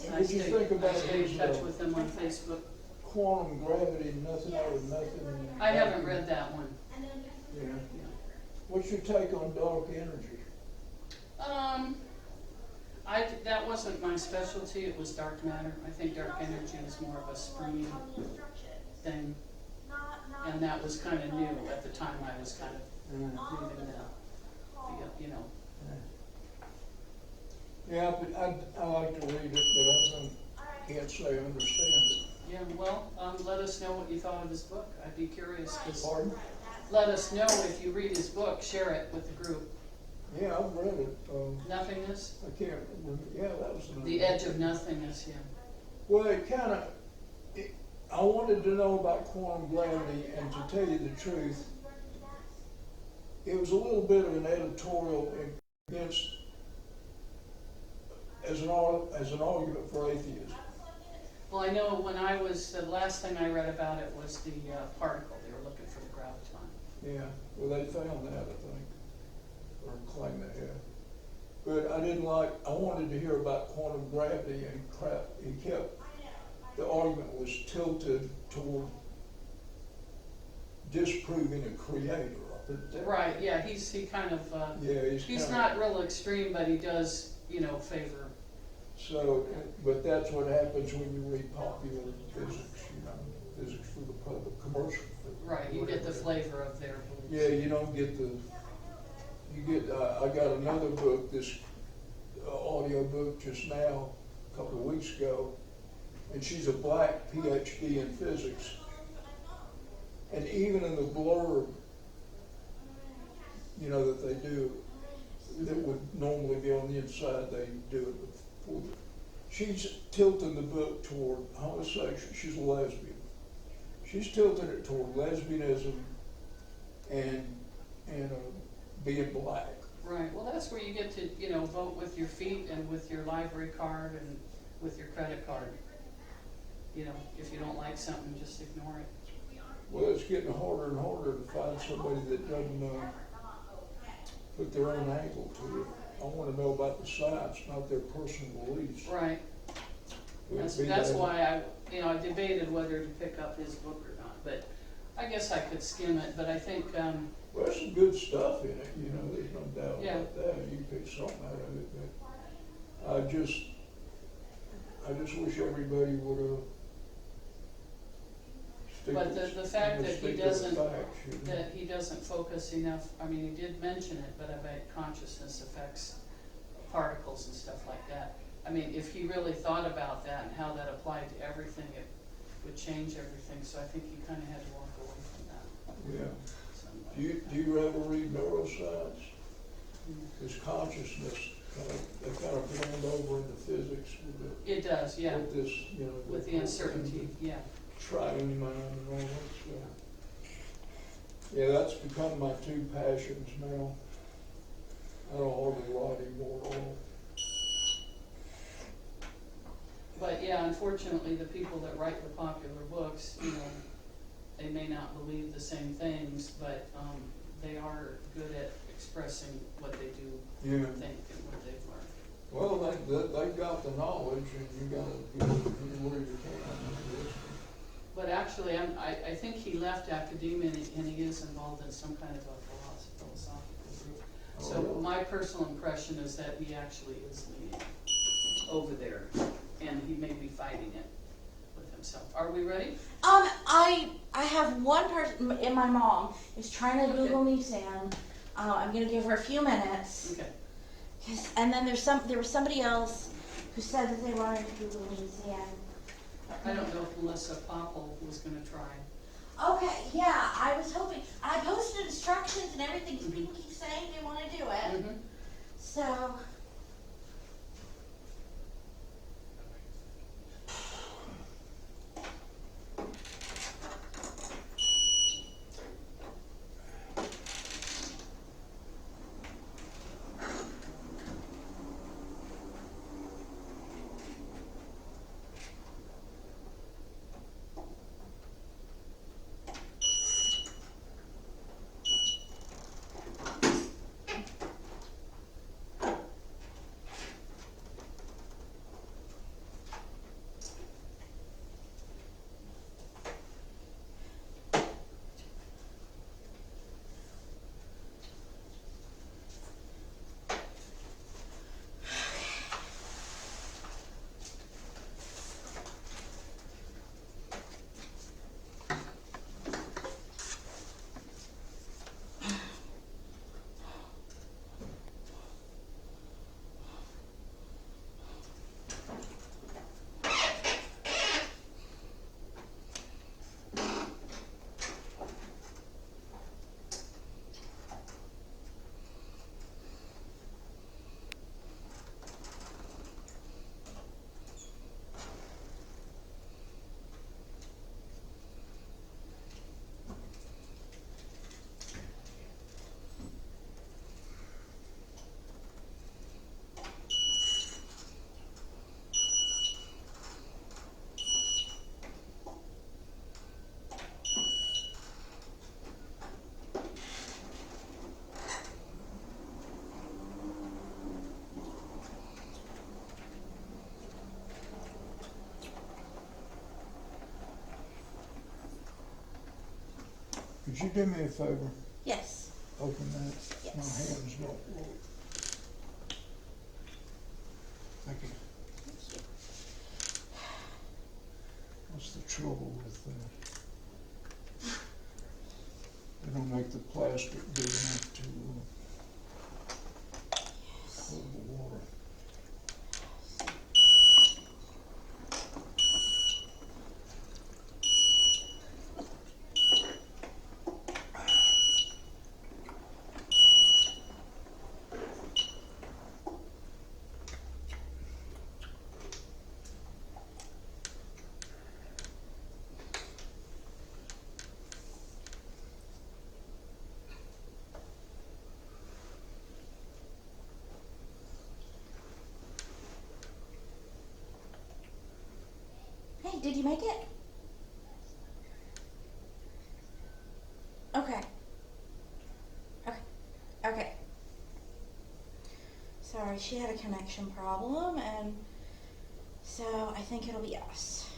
What do you think about I stay in his touch with them on Facebook. quantum gravity, nothing out of nothing? I haven't read that one. Yeah. What's your take on dark energy? That wasn't my specialty, it was dark matter. I think dark energy is more of a springy thing. And that was kind of new at the time. I was kind of reading the you know. Yeah, but I like to read it, but I can't say I understand it. Yeah, well, let us know what you thought of his book. I'd be curious. Pardon? Let us know if you read his book, share it with the group. Yeah, I've read it. Nothingness? I can't remember. Yeah, that was The Edge of Nothingness, yeah. Well, it kind of, I wanted to know about quantum gravity, and to tell you the truth, it was a little bit of an editorial against, as an argument for atheism. Well, I know when the last thing I read about it was the particle. They were looking for the graviton. Yeah, well, they found that, I think, or claim they had. But I wanted to hear about quantum gravity, and the argument was tilted toward disproving a creator. Right, yeah, he kind of, he's not real extreme, but he does, favor. So, but that's what happens when you read popular physics, physics for the public, commercial. Right, you get the flavor of their beliefs. Yeah, you don't get I got another book, this audio book just now, a couple of weeks ago, and she's a black PhD in physics. And even in the blurb, that they do, that would normally be on the inside, they do it before. She's tilting the book toward homosexual. She's a lesbian. She's tilting it toward lesbianism and being black. Right. Well, that's where you get to, vote with your feet and with your library card and with your credit card. If you don't like something, just ignore it. Well, it's getting harder and harder to find somebody that doesn't put their own angle to it. I want to know about the science, not their personal beliefs. Right. That's why I debated whether to pick up his book or not. But I guess I could skim it. But I think. Well, there's some good stuff in it. There's no doubt about that. You can pick something out of it. But I just wish everybody would But the fact that he doesn't focus enough. I mean, he did mention it, but I bet consciousness affects particles and stuff like that. I mean, if he really thought about that and how that applied to everything, it would change everything. So I think he kind of had to walk away from that. Yeah. Do you ever read neuroscience? Because consciousness they kind of blend over into physics with it does, yeah. With this, with the uncertainty, yeah. Trying mind and all that stuff. Yeah, that's become my two passions now. I don't hardly write anymore at all. But yeah, unfortunately, the people that write the popular books, they may not believe the same things, but they are good at expressing what they do think and what they've learned. Well, they got the knowledge, and you got to get it anywhere you can. But actually, I think he left academia, and he is involved in some kind of a philosophical group. So my personal impression is that he actually is leading over there, and he may be fighting it with himself. Are we ready? I have one person, and my mom is trying to Google me, Sam. I'm gonna give her a few minutes. Okay. And then there was somebody else who said that they wanted to Google me, Sam. I don't know if Melissa Popple was going to try. Okay, yeah, I was hoping. I posted instructions and everything because people keep saying they want to do it. Mm-hmm. So. Would you do me a favor? Yes. Open that. Yes. My hands don't work. Thank you. Thank you. What's the trouble with that? They don't make the plastic big enough to hold the water. Hey, did you make it? Okay. Okay. Okay. Sorry, she had a connection problem, and so I think it'll be us.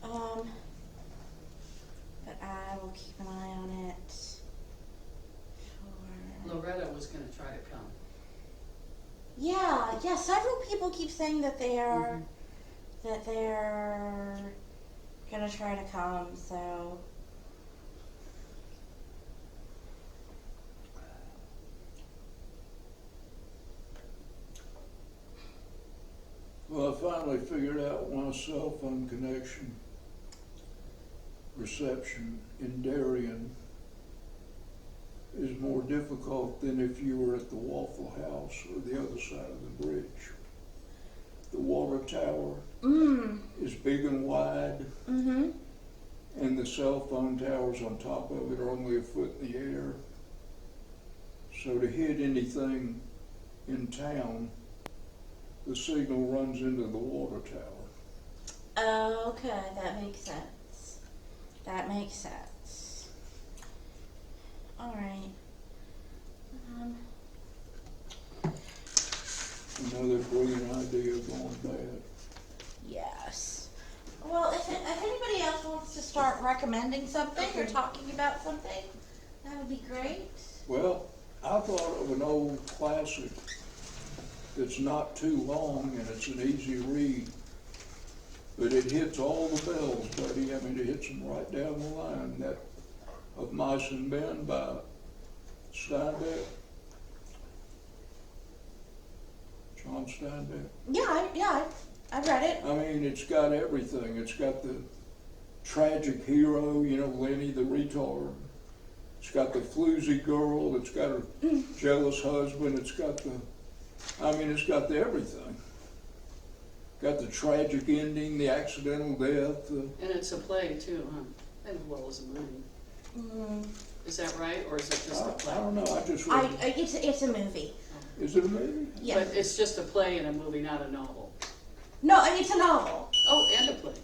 But I will keep an eye on it. Loretta was gonna try to come. Yeah, several people keep saying that they're gonna try to come, so. Well, I finally figured out why cell phone connection reception in Darien is more difficult than if you were at the Waffle House or the other side of the bridge. The water tower is big and wide, and the cell phone towers on top of it are only a foot in the air. So to hit anything in town, the signal runs into the water tower. Okay, that makes sense. That makes sense. All right. Another brilliant idea going bad. Yes. Well, if anybody else wants to start recommending something or talking about something, that would be great. Well, I thought of an old classic that's not too long and it's an easy read, but it hits all the bells, buddy. I mean, it hits them right down the line. That of Mice and Men by Steinbeck. John Steinbeck. Yeah, I've read it. I mean, it's got everything. It's got the tragic hero, you know, Lenny the retard. It's got the floozy girl. It's got her jealous husband. It's got it's got everything. Got the tragic ending, the accidental death. And it's a play too, huh? As well as a movie. Is that right, or is it just a play? I don't know. I just read it. It's a movie. Is it a movie? Yeah. But it's just a play and a movie, not a novel. No, it's a novel. Oh, and a play.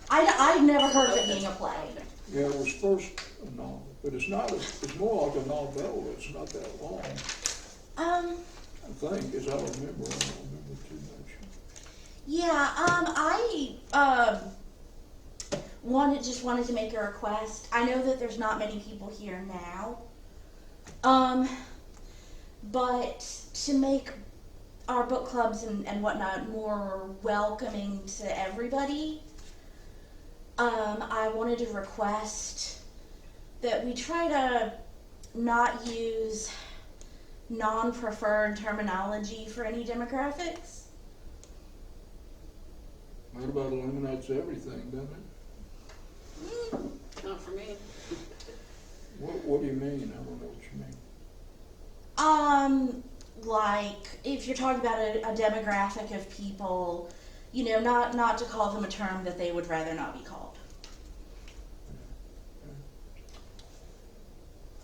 I've never heard of it being a play. Okay. Yeah, it was first a novel, but it's not. It's more like a novella. It's not that long. I think, as I remember. I don't remember too much. Yeah. I wanted to make a request. I know that there's not many people here now. But to make our book clubs and whatnot more welcoming to everybody, I wanted to request that we try to not use non-preferred terminology for any demographics. That about eliminates everything, doesn't it? Not for me. What do you mean? I don't know what you mean. Like if you're talking about a demographic of people, you know, not to call them a term that they would rather not be called.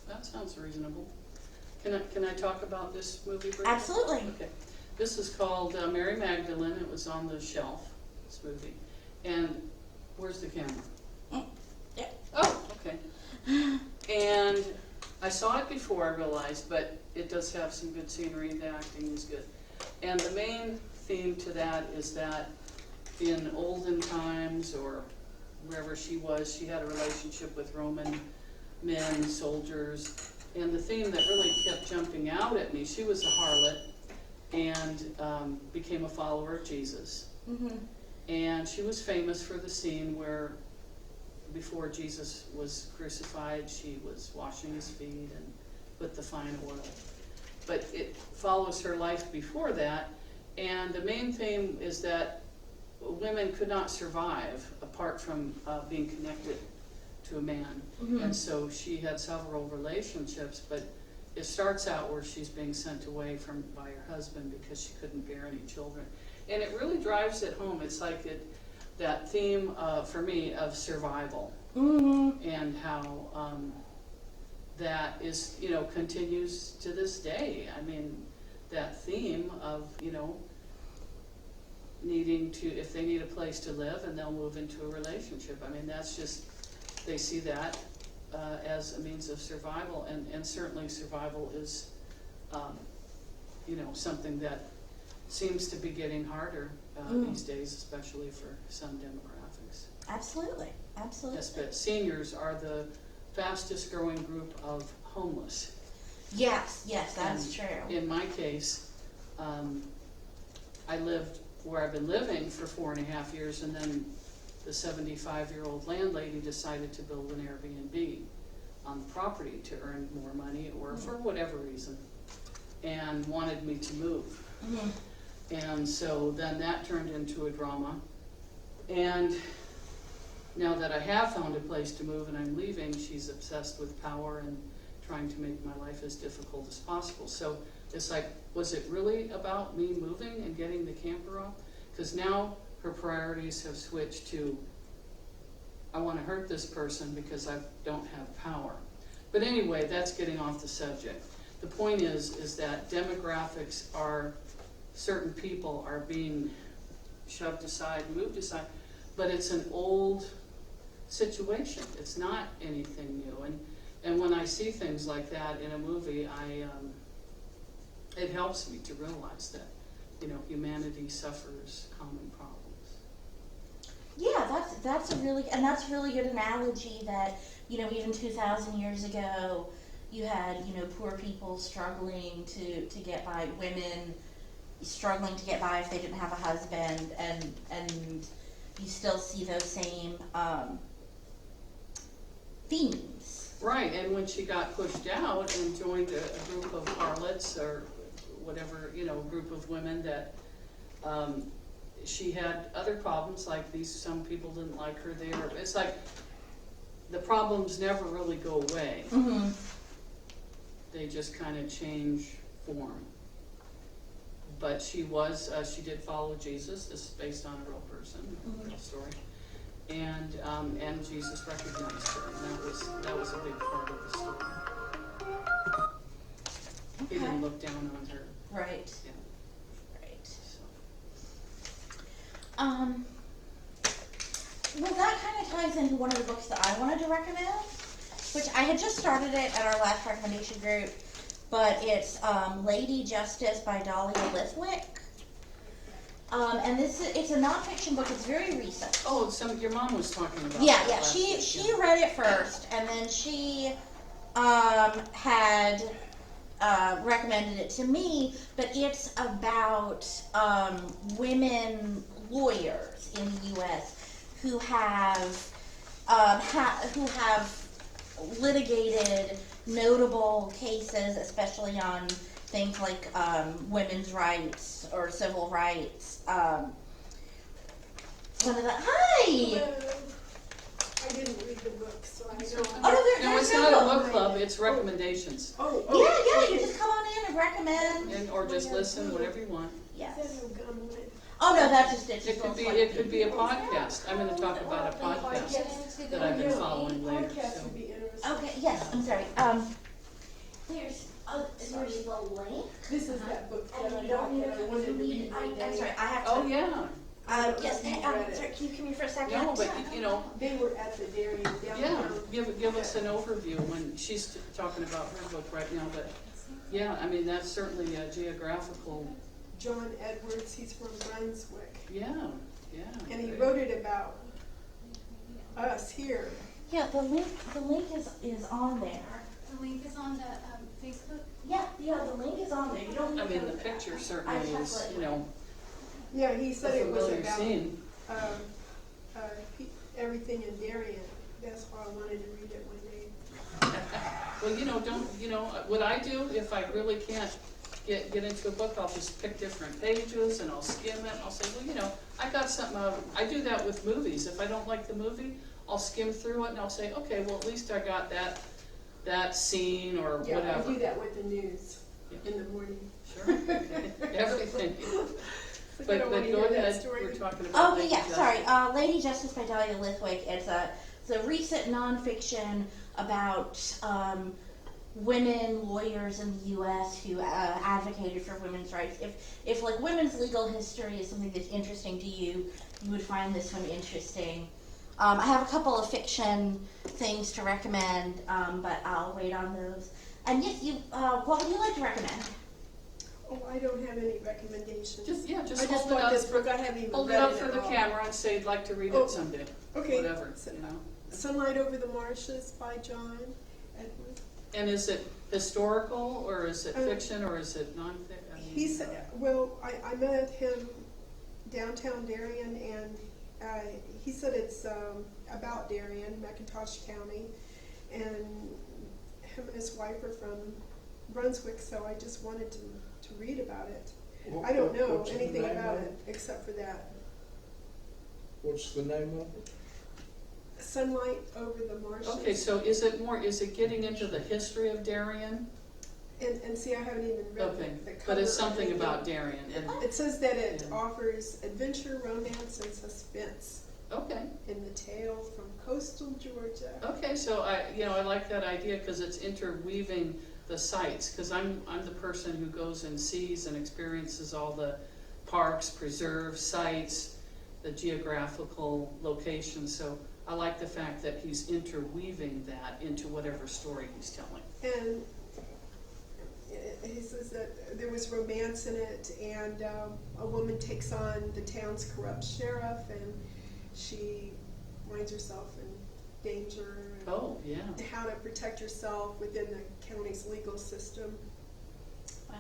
That sounds reasonable. Can I talk about this movie briefly? Absolutely. Okay. This is called Mary Magdalene. It was on the shelf, this movie. And where's the camera? Yeah. Oh, okay. And I saw it before, I realized, but it does have some good scenery. The acting is good. And the main theme to that is that in olden times, or wherever she was, she had a relationship with Roman men, soldiers. And the theme that really kept jumping out at me, she was a harlot and became a follower of Jesus. Mm-hmm. And she was famous for the scene where before Jesus was crucified, she was washing his feet and put the fine oil. But it follows her life before that, and the main theme is that women could not survive apart from being connected to a man. Mm-hmm. And so she had several relationships, but it starts out where she's being sent away by her husband because she couldn't bear any children. And it really drives it home. It's like that theme for me of survival. Mm-hmm. And how that is, continues to this day. I mean, that theme of, needing to, if they need a place to live, and they'll move into a relationship. I mean, that's just, they see that as a means of survival, and certainly survival is, something that seems to be getting harder these days, especially for some demographics. Absolutely. Yes, but seniors are the fastest growing group of homeless. Yes, that's true. In my case, I lived where I've been living for 4.5 years, and then the 75-year-old landlady decided to build an Airbnb on the property to earn more money or for whatever reason, and wanted me to move. Mm-hmm. And so then that turned into a drama. And now that I have found a place to move and I'm leaving, she's obsessed with power and trying to make my life as difficult as possible. So it's like, was it really about me moving and getting the camper off? Because now her priorities have switched to, I want to hurt this person because I don't have power. But anyway, that's getting off the subject. The point is that demographics are, certain people are being shoved aside, moved aside, but it's an old situation. It's not anything new. And when I see things like that in a movie, it helps me to realize that, humanity suffers common problems. Yeah, that's a really good analogy that, even 2,000 years ago, you had, poor people struggling to get by, women struggling to get by if they didn't have a husband, and you still see those same themes. Right, and when she got pushed out and joined a group of harlots or whatever, group of women that she had other problems like these, some people didn't like her there. It's like the problems never really go away. Mm-hmm. They just kind of change form. But she did follow Jesus. This is based on a real person, a real story. And Jesus recognized her, and that was a big part of the story. Okay. He didn't look down on her. Right. Yeah. Right. So. Well, that kind of ties into one of the books that I wanted to recommend, which I had just started it at our last recommendation group, but it's Lady Justice by Dahlia Lithwick. And it's a nonfiction book. It's very recent. Oh, your mom was talking about Yeah, that yeah. last She week, read it first, and then she had recommended it to me. But it's about women lawyers in the U.S. who have litigated notable cases, especially on things like women's rights or civil rights. One of the hi. Hello. I didn't read the book, so I don't. Oh, No, there's it's no not a book. book club, it's recommendations. Yeah, you just come on in and recommend. Or just listen, whatever you want. Yes. Said no gum on it. Oh no, that's just It could be a podcast. I'm gonna talk about a podcast that I've been following later. Podcast So. would be interesting. Okay. Yes. I'm sorry. There's the link. This is that book that And I you got don't need that I wanted to read. I'm sorry. I have to. Oh, yeah. Yes. Sorry, can you come here for a second? No, but They were at the dairy yeah, downtown. give us an overview when she's talking about her book right now, but yeah, I mean, that's certainly a geographical, John Edwards, he's from Brunswick. yeah. And he great. wrote it about us here. Yeah, the link is on there. The link is on the Facebook. Yeah, the link is on there. You don't I need mean, to the go to that. picture certainly is, you know, Yeah, he a said it was familiar about, scene. everything in Darien. That's why I wanted to read it one day. Well, what I do, if I really can't get into a book, I'll just pick different pages and I'll skim it, and I'll say, well, I got something out of, I do that with movies. If I don't like the movie, I'll skim through it and I'll say, okay, well, at least I got that scene or Yeah, whatever. I do that with the news in the morning. Sure, okay. Everything. Like, I But don't wanna go hear that ahead, story. we're talking about. Okay, Lady yeah, Justice. sorry. Lady Justice by Dahlia Lithwick. It's a recent nonfiction about women lawyers in the U.S. who advocated for women's rights. If like women's legal history is something that's interesting to you, you would find this one interesting. I have a couple of fiction things to recommend, but I'll wait on those. And yes, what would you like to recommend? Oh, I don't have any recommendations. Just I just hold it bought up this for, book. I haven't even hold it read up it for at the all. camera and say you'd like to read Oh, it someday. Okay. Whatever, Sunlight Over the Marshes by John Edward. And is it historical, or is it fiction, or is it non-fiction? He said, well, I met him downtown Darien, and he said it's about Darien, McIntosh County, and him and his wife are from Brunswick, so I just wanted to read about it. I don't know What's the anything name about of it except for that. What's the name of it? Sunlight Over the Marshes. Okay, so is it getting into the history of Darien? And see, I haven't even read Okay, the cover. but it's or something anything. about Darien, and, It says that it Yeah. offers adventure, romance, and suspense okay. in the tale from coastal Georgia. Okay, so I like that idea, because it's interweaving the sites, because I'm the person who goes and sees and experiences all the parks, preserves, sites, the geographical locations, so I like the fact that he's interweaving that into whatever story he's telling. And he says that there was romance in it, and a woman takes on the town's corrupt sheriff, and she finds herself in danger, and Oh, yeah. how to protect herself within the county's legal system. Wow,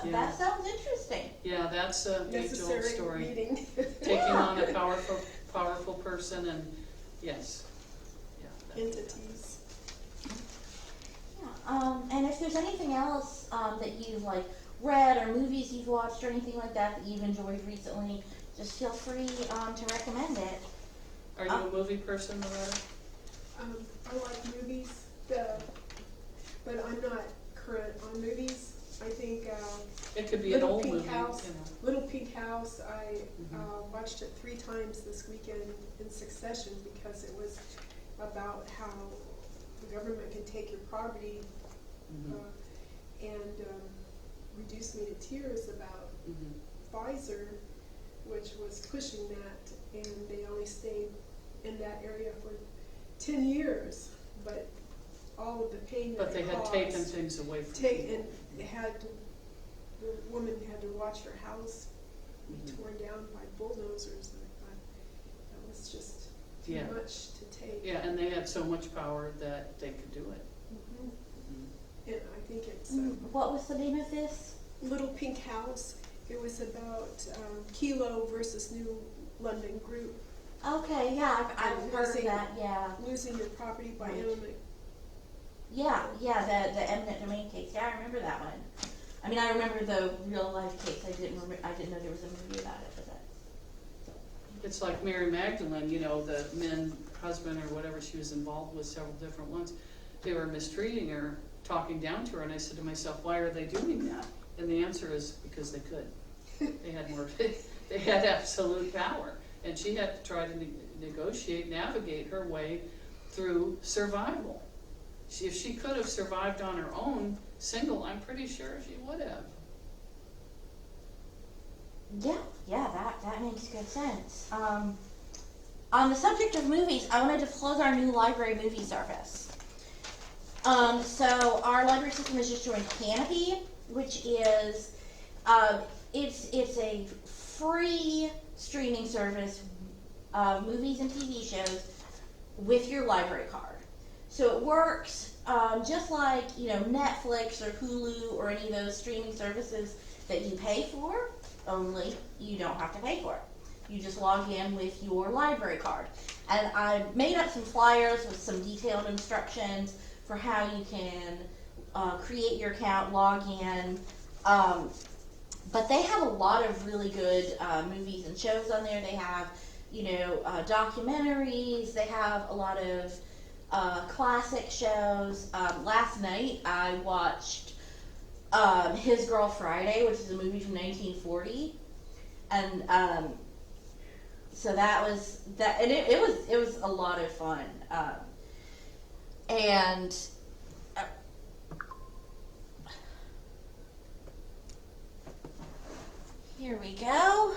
Yeah. that sounds interesting. Yeah, that's a age-old Necessary story. reading. Taking on a powerful person, and yes. Yeah, that- Entities. Yeah. And if there's anything else that you've read or movies you've watched or anything like that you've enjoyed recently, just feel free to recommend it. Are you a movie person, Loretta? I like movies, but I'm not current on movies. I think It could be an Little old Pink movie, House. you know. Little Pink House, I Mhm. watched it 3 times this weekend in succession because it was about how the government can take your property Mhm. and reduce me to tears about Mhm. Pfizer, which was pushing that, and they only stayed in that area for 10 years, but all of the pain that But they it had caused, taken things away from and people. the woman had to watch her house be Mhm. torn down by bulldozers, and I thought that was just too Yeah. much to take. Yeah, and they had so much power that they could do it. Mhm. Mhm. And I think it's What was the name of this? Little Pink House. It was about Kilo versus New London Group, Okay, yeah, I've And heard of losing- that, yeah. losing your property by Right. eminent. Yeah, the eminent domain case. Yeah, I remember that one. I mean, I remember the real life case. I didn't know there was a movie about it, but It's like Mary Magdalene, the husband or whatever she was involved with, several different ones. They were mistreating her, talking down to her, and I said to myself, why are they doing that? And the answer is because they could. They had more, they had absolute power. And she had to try to negotiate, navigate her way through survival. If she could have survived on her own, single, I'm pretty sure she would have. yeah, that makes good sense. On the subject of movies, I wanted to plug our new library movie service. So our library system has just joined Kanopy, which is it's a free streaming service of movies and TV shows with your library card. So it works just like, you know, Netflix or Hulu or any of those streaming services that you pay for, only you don't have to pay for it. You just log in with your library card. And I made up some flyers with some detailed instructions for how you can create your account, log in. But they have a lot of really good movies and shows on there. They have, you know, documentaries. They have a lot of classic shows. Last night I watched His Girl Friday, which is a movie from 1940, and so that was that, and it was a lot of fun. And here we go.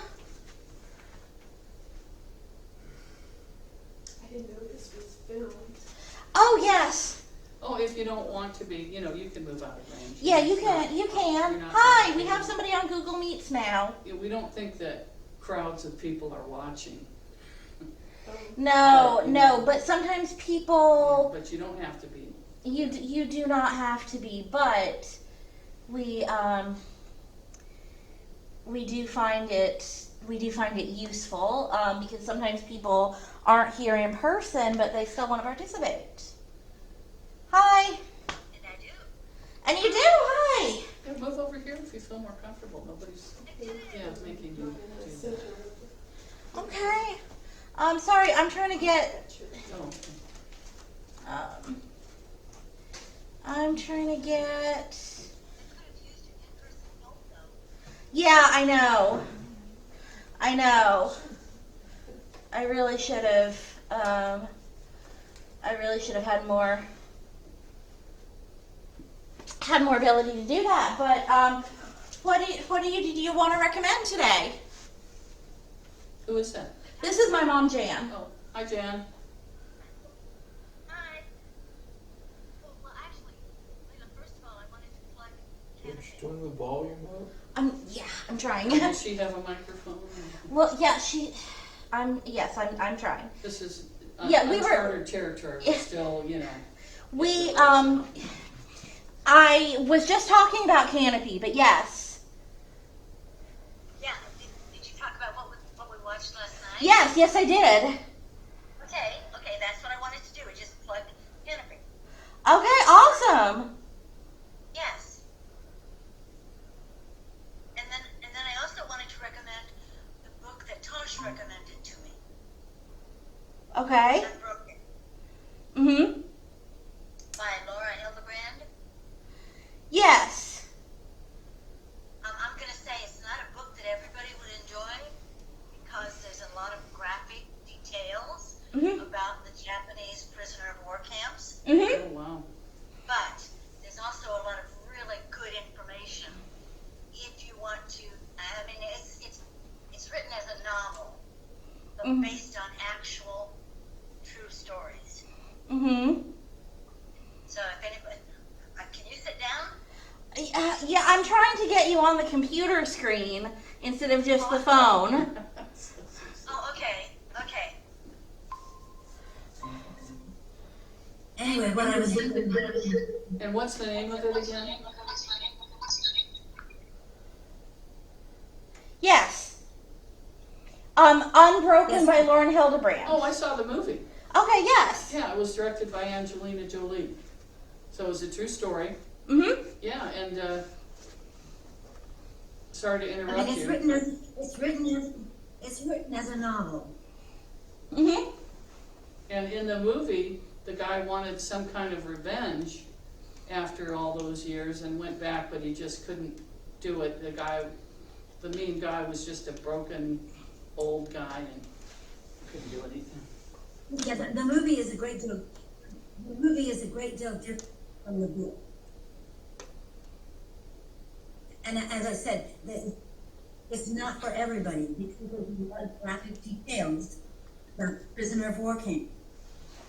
I didn't know this was filmed. Oh yes. Oh, if you don't want to be, you know, you can move out of range. Yeah, you It's can. not- You can. you're not Hi, gonna we be- have somebody on Google Meets now. Yeah, we don't think that crowds of people are watching, No, But, you no, know. but sometimes people, but you don't have to be. you do not have to be, but we do find it useful because sometimes people aren't here in person, but they still want to participate. Hi. And I do. And you do. Hi. Yeah, move over here if you feel more comfortable. Nobody's, making you do that. Okay. Sorry, I'm trying to get. Oh, okay. I'm trying to get. I could have used your in-person help though. Yeah, I know. I really should have. Had more ability to do that. But what do you want to recommend today? Who is that? This is my mom, Jan. Oh, hi, Jan. Hi. Well, actually, Lynda, first of all, I wanted to plug Did you Kanopy. turn the volume up? I'm trying. Does she have a microphone? Well, yeah, I'm trying. This is Yeah, we were- uncharted territory. We're still, you know. We I was just talking about Kanopy, but yes. Yeah, did you talk about what we watched last night? Yes, I did. Okay, that's what I wanted to do, just plug Kanopy. Okay, awesome. Yes. And then I also wanted to recommend the book that Tosh recommended to me. Okay. Unbroken, Mm-hmm. by Laura Hildebrand. Yes. I'm going to say it's not a book that everybody would enjoy because there's a lot of graphic details Mhm. about the Japanese prisoner of war camps, Mm-hmm. Oh, wow. but there's also a lot of really good information if you want to. I mean, it's written as a novel, but Mhm. based on actual true stories. Mm-hmm. So if anybody, can you sit down? Yeah, I'm trying to get you on the computer screen instead of just the phone. Oh, okay. Anyway, what I was doing. And what's the name of it again? Yes. Unbroken Yes. by Lauren Hildebrand. Oh, I saw the movie. Okay, yes. Yeah, it was directed by Angelina Jolie. So it was a true story. Mm-hmm. Yeah, and sorry to I interrupt mean, it's you. written as a novel. Mm-hmm. And in the movie, the guy wanted some kind of revenge after all those years and went back, but he just couldn't do it. The mean guy was just a broken old guy and couldn't do anything. Yeah, the movie is a great deal. The movie is a great deal different from the book. And as I said, it's not for everybody because there's a lot of graphic details about prisoner of war camp.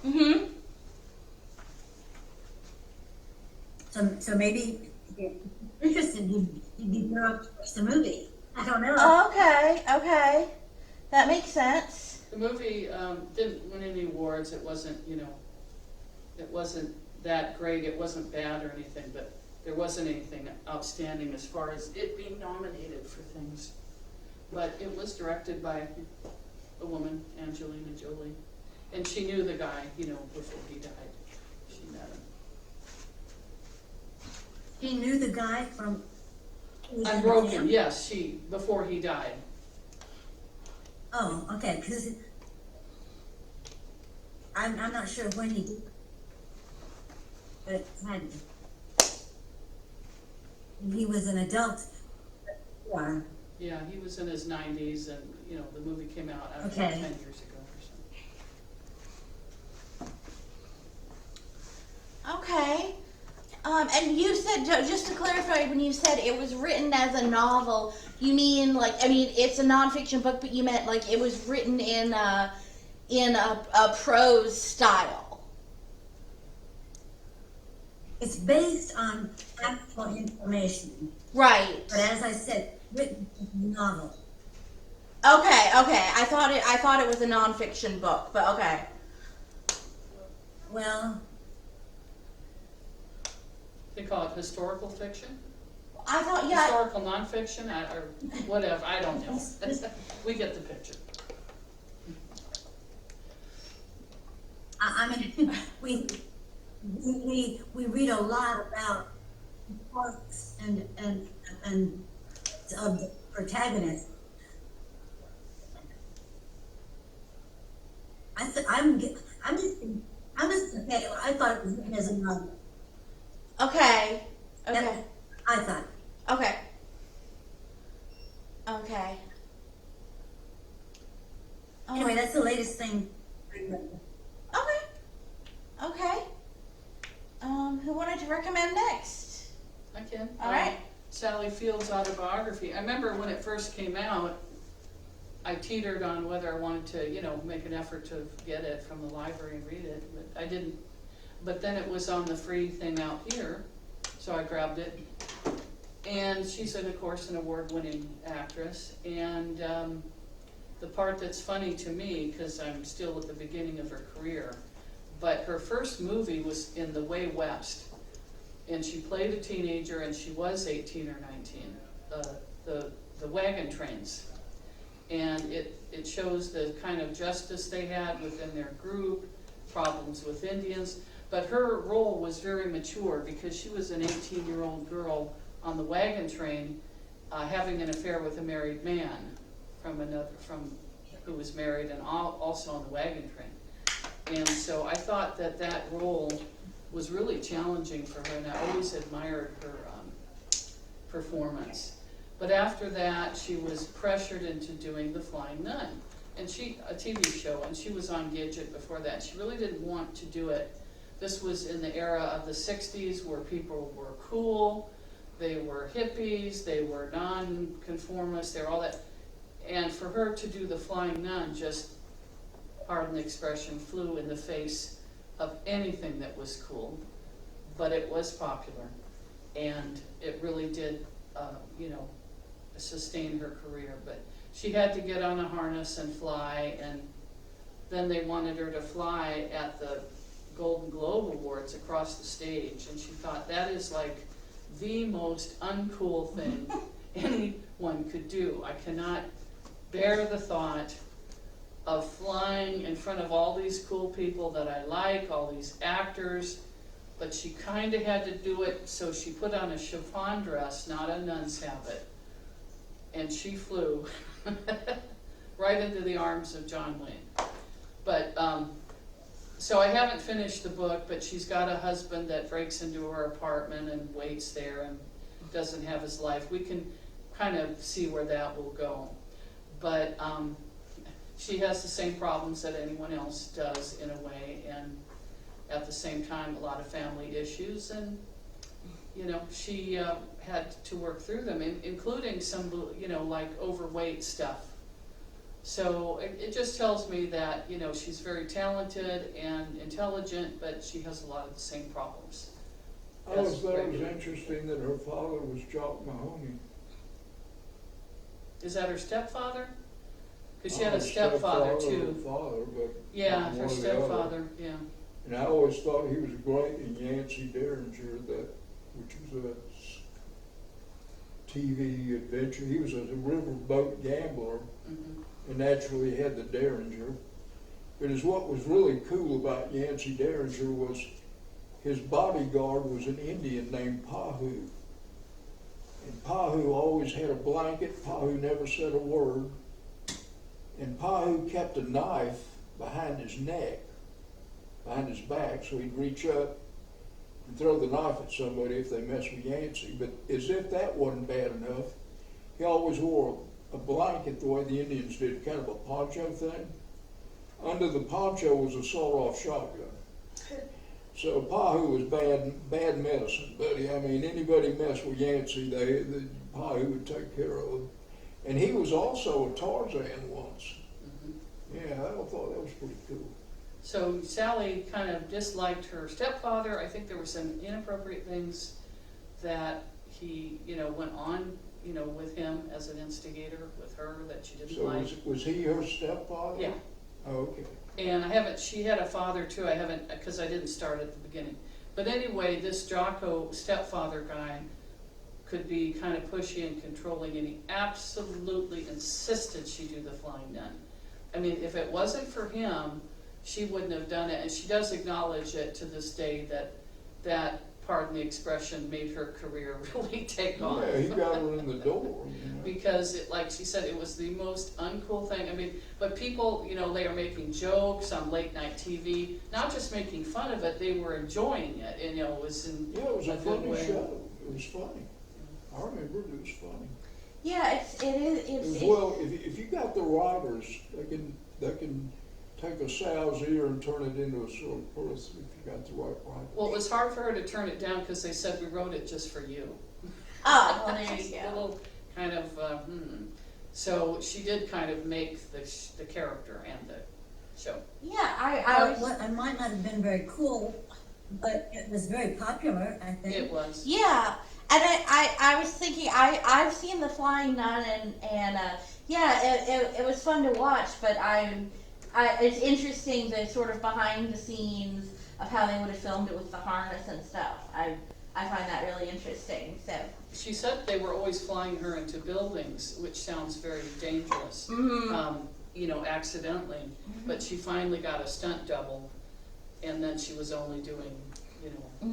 Mm-hmm. So maybe if you're interested, you'd be better off to watch the movie. I don't know. Okay. That makes sense. The movie didn't win any awards. It wasn't, it wasn't that great. It wasn't bad or anything, but there wasn't anything outstanding as far as it being nominated for things. But it was directed by a woman, Angelina Jolie, and she knew the guy, before he died. She met him. He knew the guy from. Unbroken, yes, before he died. Oh, okay, because I'm not sure when he did, but he was an adult. Yeah. Yeah, he was in his 90s, and the movie came out after Okay. 10 years ago or so. Okay. And you said, just to clarify, when you said it was written as a novel, you mean it's a nonfiction book, but you meant like it was written in a prose style. It's based on actual information, Right. but as I said, written as a novel. Okay. I thought it was a nonfiction book, but okay. Well, They call it historical fiction? I thought, yeah. Historical nonfiction, or whatever, I don't know. We get the picture. I mean, we read a lot about parts and of the protagonist. I thought it was written as a novel. Okay. I thought. Okay. Anyway, that's the latest thing I read. Okay. Who wanted to recommend next? I can. All right. Sally Field's autobiography. I remember when it first came out, I teetered on whether I wanted to, make an effort to get it from the library and read it, but I didn't. But then it was on the free thing out here, so I grabbed it. And she's, of course, an award-winning actress. And the part that's funny to me, because I'm still at the beginning of her career, but her first movie was in The Way West. And she played a teenager, and she was 18 or 19, the wagon trains. And it shows the kind of justice they had within their group, problems with Indians. But her role was very mature because she was an 18-year-old girl on the wagon train having an affair with a married man from who was married and also on the wagon train. And so I thought that role was really challenging for her, and I always admired her performance. But after that, she was pressured into doing The Flying Nun, and a TV show, and she was on Gidget before that. She really didn't want to do it. This was in the era of the 60s where people were cool, they were hippies, they were non-conformists, they were all that. And for her to do The Flying Nun, just, pardon the expression, flew in the face of anything that was cool. But it was popular, and it really did, sustain her career. But she had to get on a harness and fly, and then they wanted her to fly at the Golden Globe Awards across the stage, and she thought, that is like the most uncool thing anyone could do. I cannot bear the thought of flying in front of all these cool people that I like, all these actors, but she kind of had to do it, so she put on a chiffon dress, not a nun's habit, and she flew right into the arms of John Wayne. But so I haven't finished the book, but she's got a husband that breaks into her apartment and waits there and doesn't have his life. We can kind of see where that will go. But she has the same problems that anyone else does in a way, and at the same time a lot of family issues, and she had to work through them, including some like overweight stuff. So it just tells me that she's very talented and intelligent, but she has a lot of the same problems. I always thought it was interesting that her father was Jock Mahoney. Is that her stepfather? Cause she had a stepfather too. Father, but. Yeah, one her or the other. stepfather, yeah. And I always thought he was great in Yancy Derringer, which was a TV adventure. He was a riverboat gambler, Mhm. and naturally he had the Derringer. But what was really cool about Yancy Derringer was his bodyguard was an Indian named Pahu. And Pahu always had a blanket. Pahu never said a word. And Pahu kept a knife behind his neck, behind his back, so he'd reach up and throw the knife at somebody if they messed with Yancy. But as if that wasn't bad enough, he always wore a blanket the way the Indians did, kind of a poncho thing. Under the poncho was a sawed-off shotgun. So Pahu was bad medicine, buddy. I mean, anybody messed with Yancy, Pahu would take care of them. And he was also a Tarzan once. Mhm. Yeah, I thought that was pretty cool. So Sally kind of disliked her stepfather. I think there were some inappropriate things that he, went on, with him as an instigator with her that she didn't So like. was he her stepfather? Yeah. Oh, okay. And she had a father too, because I didn't start at the beginning. But anyway, this Jocko stepfather guy could be kind of pushy and controlling, and he absolutely insisted she do the Flying Nun. I mean, if it wasn't for him, she wouldn't have done it, and she does acknowledge it to this day that pardon the expression, made her career really take off. Yeah, he got her in the door. Because like she said, it was the most uncool thing. I mean, but people, they are making jokes on late night TV, not just making fun of it, they were enjoying it, and it was in Yeah, it was a good funny way. show. It was funny. I remember it was funny. Yeah, it's Well, if you got the writers, they can take a sow's ear and turn it into a sort of purse if you got the right writers. Well, it was hard for her to turn it down because they said we wrote it just for you. oh, well, there you Just a go. little kind of, So she did kind of make the character and the show. Yeah, I was. What, it might not have been very cool, but it was very popular, I think. It was. Yeah, and I was thinking I've seen the Flying Nun and yeah, it was fun to watch, but it's interesting the sort of behind the scenes of how they would have filmed it with the harness and stuff. I find that really interesting. So. She said they were always flying her into buildings, which sounds very dangerous, accidentally. But she finally got a stunt double, and then she was only doing,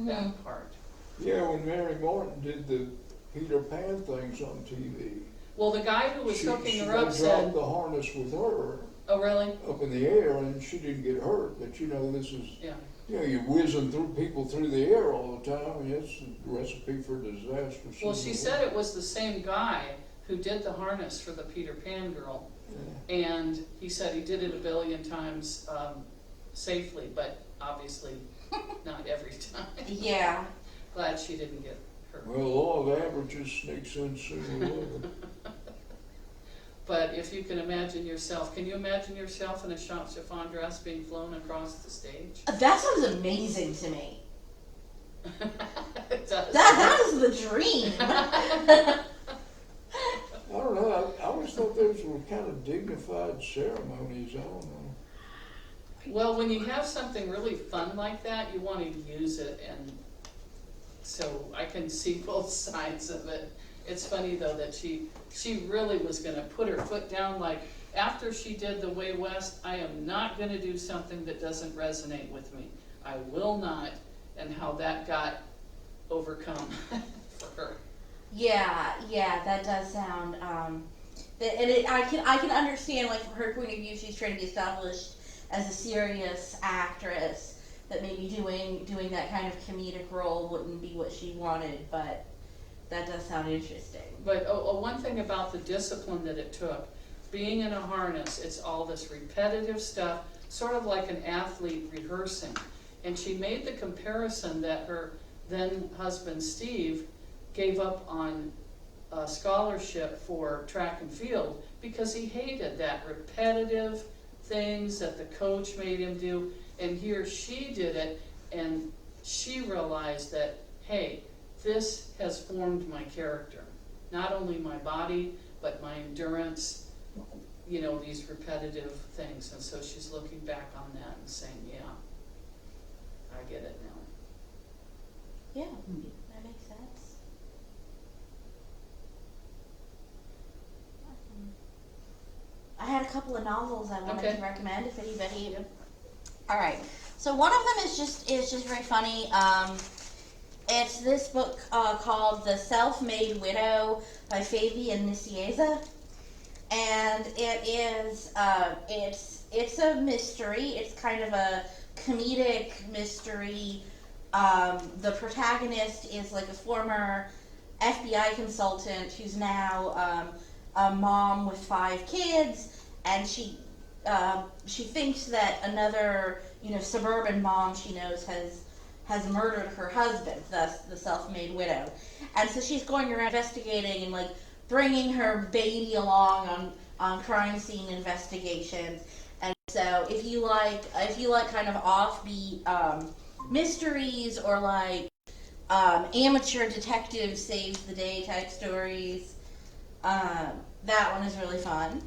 that part. Yeah, when Mary Martin did the Peter Pan things on TV. Well, the guy who was hooking her up they said, dropped the harness with her "Oh, really? up in the air, and she didn't get hurt. But this is, Yeah." you're whizzing through people through the air all the time, and it's a recipe for disaster. Well, she said it was the same guy who did the harness for the Peter Pan girl, and he said he did it a billion times safely, but obviously not every time. Yeah. Glad she didn't get hurt. Well, law of averages sneaks in sooner or later. But if you can imagine yourself, can you imagine yourself in a chiffon dress being flown across the stage? That sounds amazing to me. It does. That is the dream. I don't know. I always thought those were kind of dignified ceremonies. I don't know. Well, when you have something really fun like that, you want to use it, and so I can see both sides of it. It's funny though that she really was going to put her foot down, like after she did the Way West, I am not going to do something that doesn't resonate with me. I will not, and how that got overcome for her. Yeah, that does sound. I can understand, like from her point of view, she's trying to be established as a serious actress. That maybe doing that kind of comedic role wouldn't be what she wanted, but that does sound interesting. But one thing about the discipline that it took, being in a harness, it's all this repetitive stuff, sort of like an athlete rehearsing. And she made the comparison that her then husband Steve gave up on a scholarship for track and field because he hated that repetitive things that the coach made him do. And here she did it, and she realized that, hey, this has formed my character. Not only my body, but my endurance, you know, these repetitive things, and so she's looking back on that and saying, yeah, I get it now. Yeah, that makes sense. I had a couple of novels I wanted Okay. to recommend if anybody. Yep. All right. So one of them is just very funny. It's this book called The Self-Made Widow by Fabian Nicieza, and it is it's a mystery. It's kind of a comedic mystery. The protagonist is like a former FBI consultant who's now a mom with 5 kids, and she thinks that another suburban mom she knows has murdered her husband, thus the self-made widow, and so she's going around investigating and like bringing her baby along on crime scene investigations. And so if you like kind of offbeat mysteries or like amateur detective saves the day type stories, that one is really fun.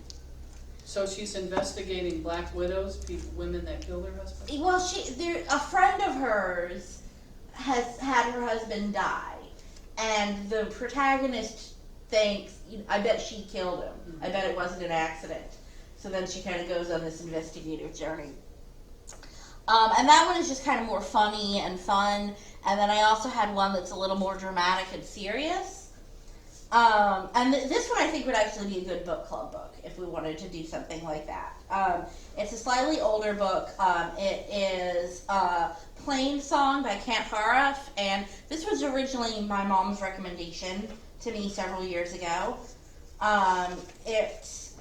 So she's investigating black widows, women that killed their husband? Well, a friend of hers has had her husband die, and the protagonist thinks, I bet she killed him. Mm-hmm. I bet it wasn't an accident. So then she kind of goes on this investigative journey. And that one is just kind of more funny and fun. And then I also had one that's a little more dramatic and serious. And this one I think would actually be a good book club book if we wanted to do something like that. It's a slightly older book. It is Plainsong by Haruf, and this was originally my mom's recommendation to me several years ago. It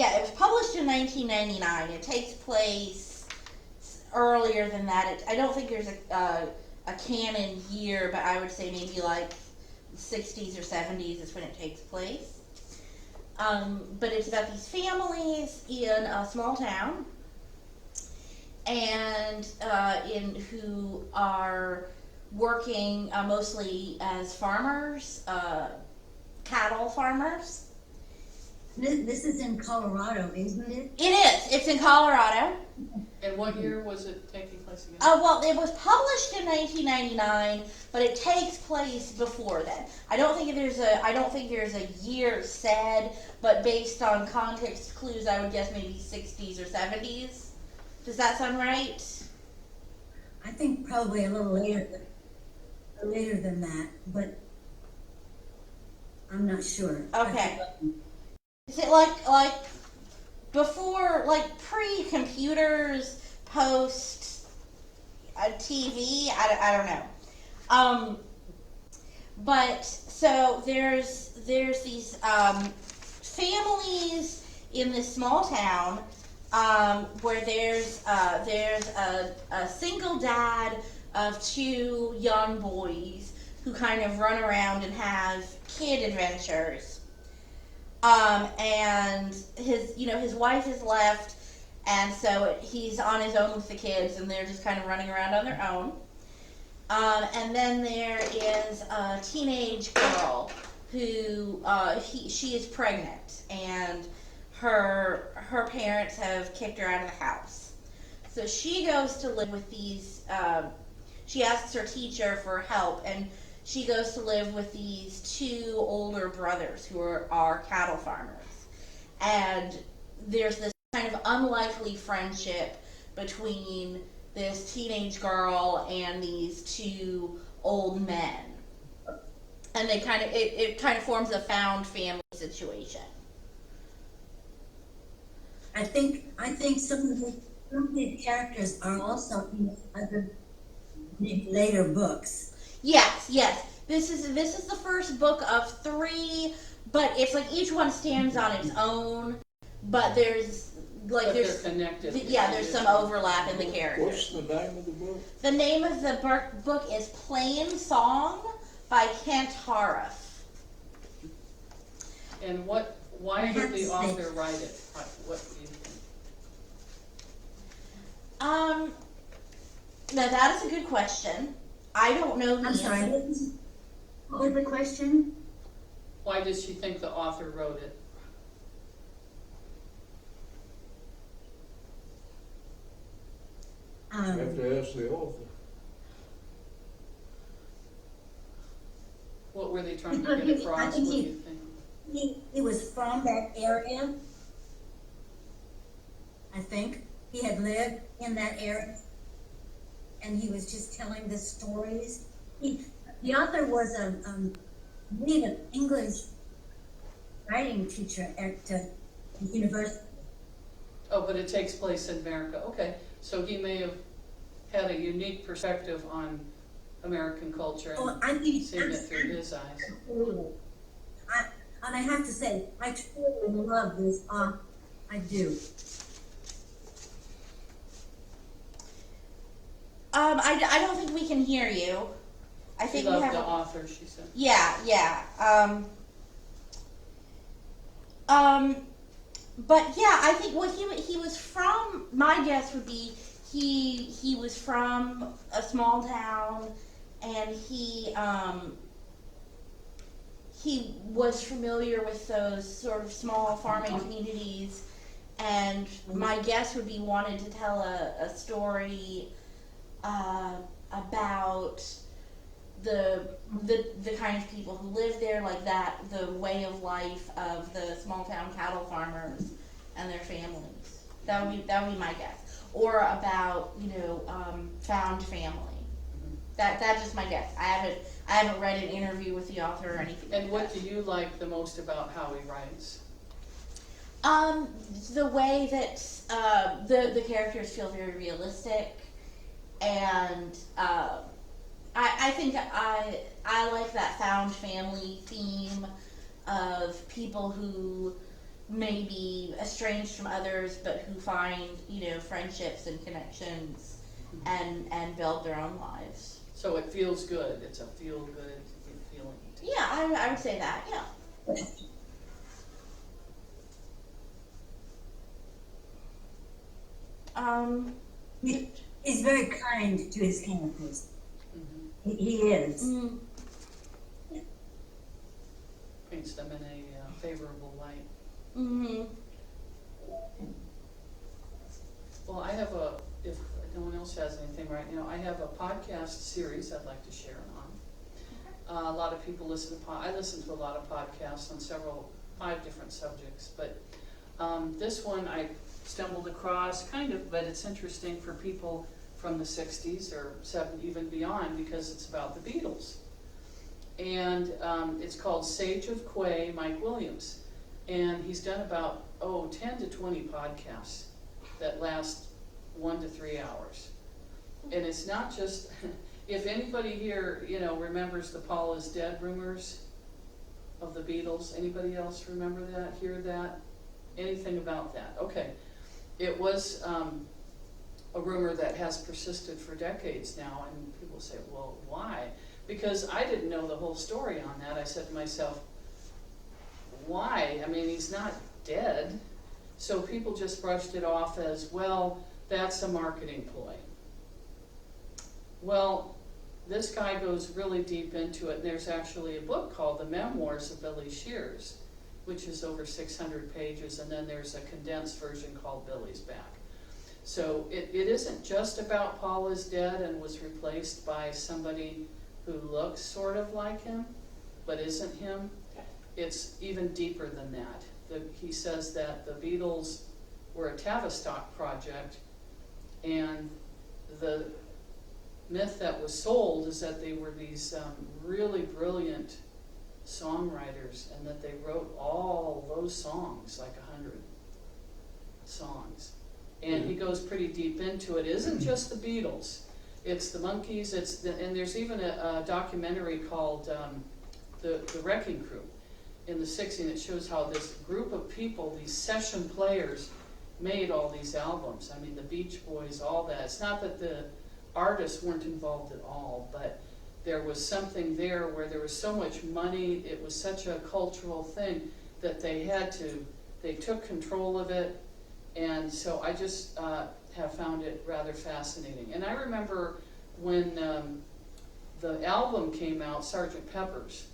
was published in 1999. It takes place earlier than that. I don't think there's a canon year, but I would say maybe like 60s or 70s is when it takes place. But it's about these families in a small town, and who are working mostly as farmers, cattle farmers. This is in Colorado, isn't it? It is. It's in Colorado. And what year was it taking place again? Well, it was published in 1999, but it takes place before then. I don't think there's a year said, but based on context clues, I would guess maybe 60s or 70s. Does that sound right? I think probably a little later than that, but I'm not sure. Okay. Is it like before, like pre-computers, post TV? I don't know. But so there's these families in this small town where there's a single dad of 2 young boys who kind of run around and have kid adventures. And his wife is left, and so he's on his own with the kids, and they're just kind of running around on their own. And then there is a teenage girl who she is pregnant, and her parents have kicked her out of the house. So she goes to live with these. She asks her teacher for help, and she goes to live with these 2 older brothers who are cattle farmers. And there's this kind of unlikely friendship between this teenage girl and these 2 old men. And they it kind of forms a found family situation. I think some of the characters are also in other later books. Yes. This is the first book of 3, but it's like each one stands on its own. But there's they're connected. There's some overlap in the characters. What's the name of the book? The name of the book is Plainsong by Haruf. And why did the author write it? What do you think? Now that is a good question. I don't know the I'm sorry, answer. what was the question? Why does she think the author wrote it? You have to ask the author. What were they trying to get I across? think What do you think? he was from that area. I think he had lived in that area, and he was just telling the stories. The author was a native English writing teacher at the university. Oh, but it takes place in America. Okay, so he may have had a unique perspective on American culture Oh, and I think seen it through his eyes. absolutely. And I have to say, I truly love this author. I do. I don't think we can hear you. I She think we loved have the a, author, she said. yeah. But yeah, I think what he was from. My guess would be he was from a small town, and he was familiar with those sort of small farming communities, and my guess would be wanted to tell a story about the kind of people who live there, like that, the way of life of the small town cattle farmers and their families. That would be my guess. Or about, found family. That's just my guess. I haven't read an interview with the author or anything. And like what do you like the most about how he writes? The way that the characters feel very realistic, and I think I like that found family theme of people who may be estranged from others, but who find friendships and connections and build their own lives. So it feels good. It's a feel-good feeling. Yeah, I would say that. Yeah. He's very kind to his characters. Mm-hmm. He is. Mm, Paints them in a favorable light. mm-hmm. Well, I have if no one else has anything right now, I have a podcast series I'd like to share on. A lot of people listen to I listen to a lot of podcasts on 5 different subjects, but this one I stumbled across but it's interesting for people from the 60s or 70s, even beyond, because it's about the Beatles. And it's called Sage of Quay, Mike Williams. And he's done about 10 to 20 podcasts that last 1 to 3 hours. And it's not just, if anybody here, remembers the Paul is dead rumors of the Beatles, anybody else remember that, hear that? Anything about that? Okay. It was a rumor that has persisted for decades now, and people say, well, why? Because I didn't know the whole story on that. I said to myself, why? I mean, he's not dead. So people just brushed it off as, well, that's a marketing ploy. Well, this guy goes really deep into it, and there's actually a book called The Memoirs of Billy Shears, which is over 600 pages, and then there's a condensed version called Billy's Back. So it isn't just about Paul is dead and was replaced by somebody who looks sort of like him, but isn't him. It's even deeper than that. He says that the Beatles were a Tavistock project, and the myth that was sold is that they were these really brilliant songwriters, and that they wrote all those songs, like 100 songs. And he goes pretty deep into it. It isn't just the Beatles. It's the Monkees. And there's even a documentary called the Wrecking Crew in the 60s, and it shows how this group of people, these session players, made all these albums. I mean, the Beach Boys, all that. It's not that the artists weren't involved at all, but there was something there where there was so much money, it was such a cultural thing that they took control of it, and so I just have found it rather fascinating. And I remember when the album came out, Sgt. Pepper's,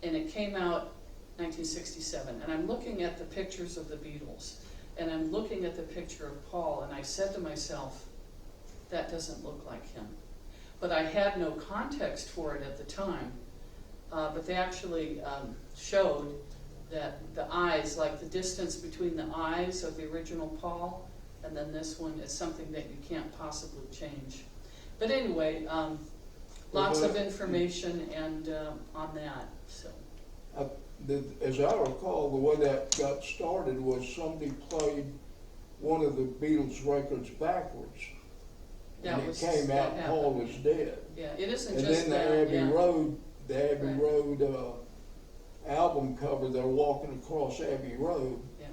and it came out 1967. And I'm looking at the pictures of the Beatles, and I'm looking at the picture of Paul, and I said to myself, that doesn't look like him. But I had no context for it at the time. But they actually showed that the eyes, like the distance between the eyes of the original Paul and then this one, is something that you can't possibly change. But anyway, lots of information and on that. So as I recall, the way that got started was somebody played one of the Beatles records backwards. And it came out Paul was dead. Yeah, it isn't and just that. And then Yeah. the Abbey Right. Road album cover, they're walking across Abbey Road, Yeah.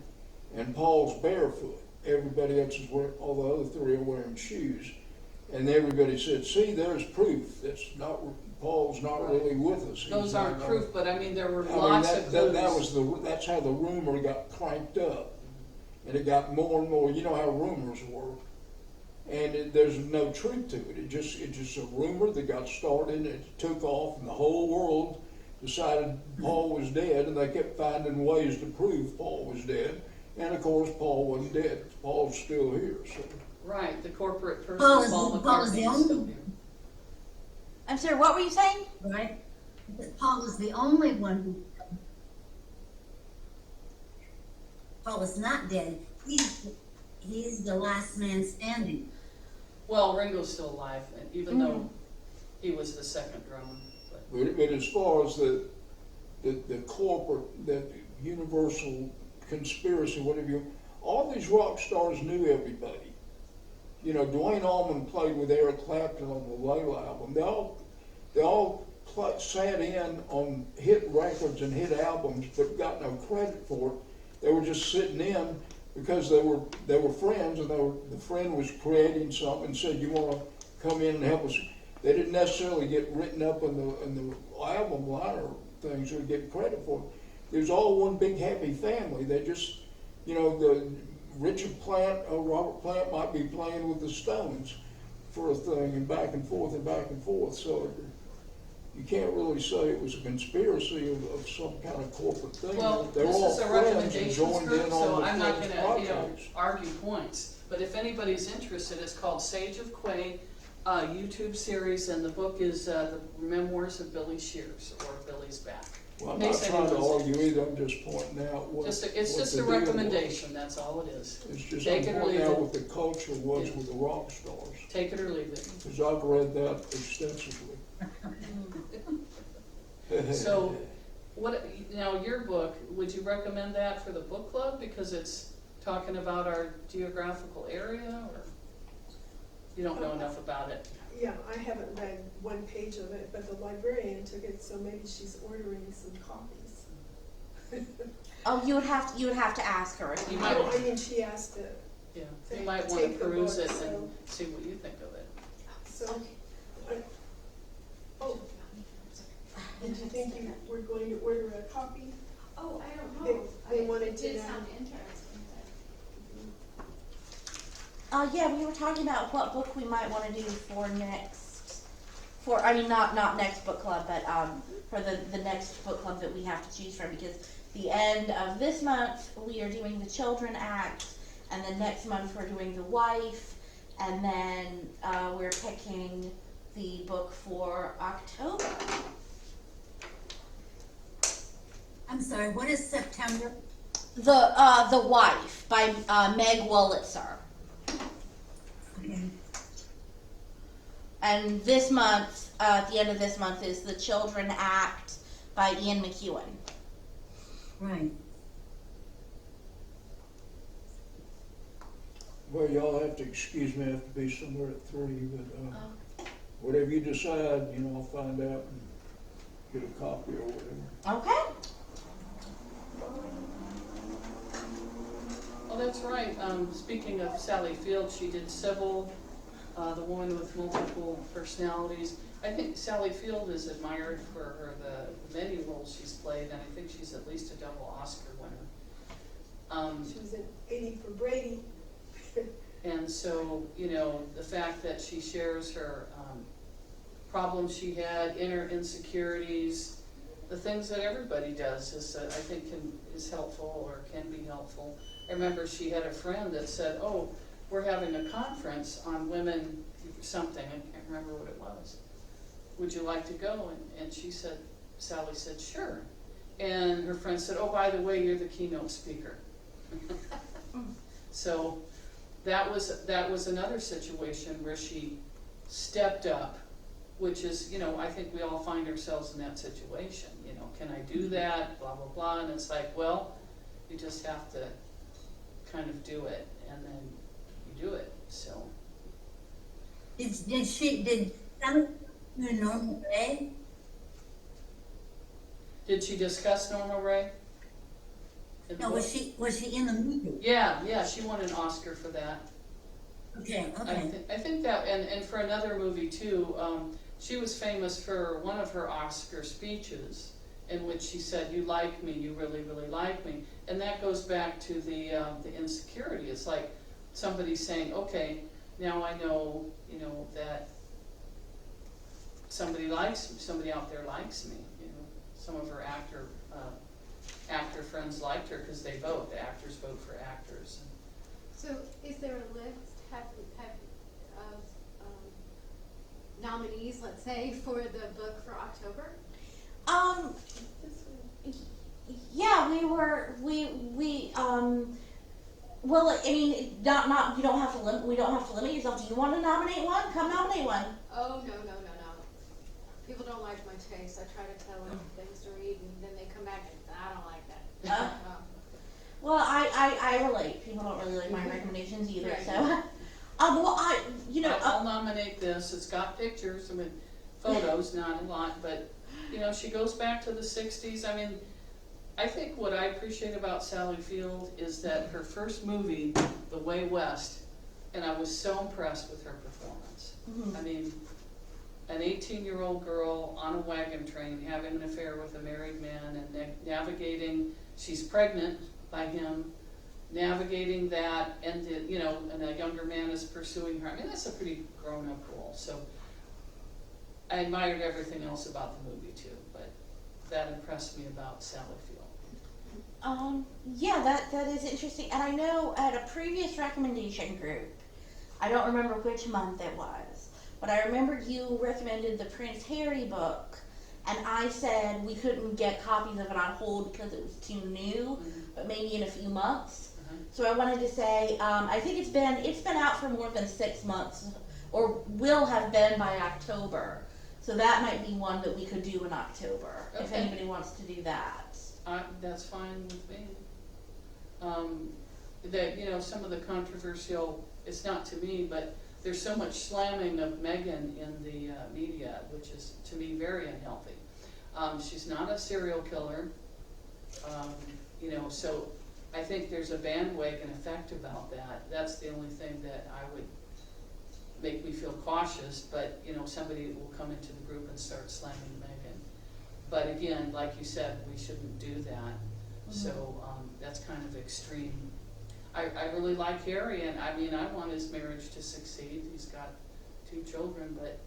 and Paul's barefoot. Everybody else is wearing, all the other three are wearing shoes. And everybody said, see, there's proof. That's not, Paul's not Right. really with us. Those He's aren't not proof, but I mean, there were I mean, lots of clues. that's how the rumor got cranked up. And it got more and more, you know how rumors work. And there's no truth to it. It's just a rumor that got started, and it took off, and the whole world decided Paul was dead, and they kept finding ways to prove Paul was dead. And of course, Paul wasn't dead. Paul's still here. So. Right, the corporate person, Paul Paul is the McCartney, is only still one. here. I'm sorry, what were you saying? Right? That Paul was the only one who. Paul was not dead. He's the last man standing. Well, Ringo's still alive, and even though he was the second drummer. But as far as the corporate, the universal conspiracy, whatever all these rock stars knew everybody. You know, Duane Allman played with Eric Clapton on the Layla album. They all sat in on hit records and hit albums, but got no credit for it. They were just sitting in because they were friends, and the friend was creating something and said, "You want to come in and help us?" They didn't necessarily get written up in the album liner things or get credit for it. It was all one big happy family. They just, you know, the Richard Plant or Robert Plant might be playing with the Stones for a thing, and back and forth and back and forth. So you can't really say it was a conspiracy of some kind of corporate thing. Well, they were this all is a friends and recommendations joined group, in so on the I'm not friends gonna, projects. argue points. But if anybody's interested, it's called Sage of Quay, YouTube series, and the book is the Memoirs of Billy Shears, or Billy's Back. Well, I'm In not case trying to anyone's argue either. I'm just pointing out what it's what just the a deal was. recommendation, that's all it is. It's just Take I'm it or pointing leave out it. what the culture was Yeah. with the rock stars. Take it or leave it. Because I've read that extensively. So, what, now your book, would you recommend that for the book club because it's talking about our geographical area, or you don't know enough about it? Yeah, I haven't read one page of it, but the librarian took it, so maybe she's ordering some copies. Oh, you would have to ask her. You No, might- I mean, she asked it, Yeah, Take- you might want to take the peruse book, it so- and see what you think of it. so. Oh, did you think you were going to order a copy? Oh, I don't know. They wanted to It did know. sound interesting, but. Yeah, we were talking about what book we might want to do for I mean, not next book club, but for the next book club that we have to choose from, because the end of this month we are doing the Children Act, and then next month we're doing the Wife, and then we're picking the book for October. I'm sorry, what is September? The Wife by Meg Wolitzer. Okay. And this month, at the end of this month, is The Children Act by Ian McEwan. Right. Well, y'all have to excuse me, I have to be somewhere at 3, but whatever you decide, you know, I'll find out and get a copy or whatever. Okay. Oh, that's right. Speaking of Sally Field, she did Sybil, the woman with multiple personalities. I think Sally Field is admired for the many roles she's played, and I think she's at least a double Oscar winner. She was in 80 for Brady. And so, you know, the fact that she shares her problems she had, inner insecurities, the things that everybody does is, I think is helpful or can be helpful. I remember she had a friend that said, oh, we're having a conference on women something, I can't remember what it was. Would you like to go? And she said, Sally said, sure. And her friend said, oh, by the way, you're the keynote speaker. So that was another situation where she stepped up, which is, I think we all find ourselves in that situation. Can I do that? Blah, blah, blah. And it's like, well, you just have to kind of do it, and then you do it. So. Did Sally do a normal Ray? Did she discuss Norma Ray? No, was she in the movie? Yeah, she won an Oscar for that. Okay. I think that, and for another movie too, she was famous for one of her Oscar speeches in which she said, you like me, you really, really like me. And that goes back to the insecurity. It's like somebody saying, okay, now I know, that somebody likes me, somebody out there likes me. Some of her actor friends liked her because they vote. The actors vote for actors. So is there a list of nominees, let's say, for the book for October? Yeah, well, I mean, not, we don't have to limit yourself. Do you want to nominate one? Come nominate one. Oh, no. People don't like my taste. I try to tell them things to read, and then they come back and I don't like that. Well, I relate. People don't really like my recommendations either, Right. so. I'll nominate this. It's got pictures, photos, not a lot, but, she goes back to the 60s. I think what I appreciate about Sally Field is that her first movie, The Way West, and I was so impressed with her performance. Mhm. An 18-year-old girl on a wagon train having an affair with a married man and navigating, she's pregnant by him, navigating that, and and a younger man is pursuing her. That's a pretty grown-up role. So I admired everything else about the movie too, but that impressed me about Sally Field. Yeah, that is interesting. And I know at a previous recommendation group, I don't remember which month it was, but I remember you recommended the Prince Harry book, and I said we couldn't get copies of it on hold because it was too new, but maybe in a few months. So I wanted to say, I think it's been out for more than 6 months, or will have been by October. So that might be one that we could do in October, if Okay. anybody wants to do that. That's fine with me. Some of the controversial, it's not to me, but there's so much slamming of Meghan in the media, which is, to me, very unhealthy. She's not a serial killer, so I think there's a bandwagon effect about that. That's the only thing that I would make me feel cautious, but, somebody will come into the group and start slamming Meghan. But again, like you said, we shouldn't do that. So that's kind of extreme. I really like Harry, and I want his marriage to succeed. He's got 2 children, but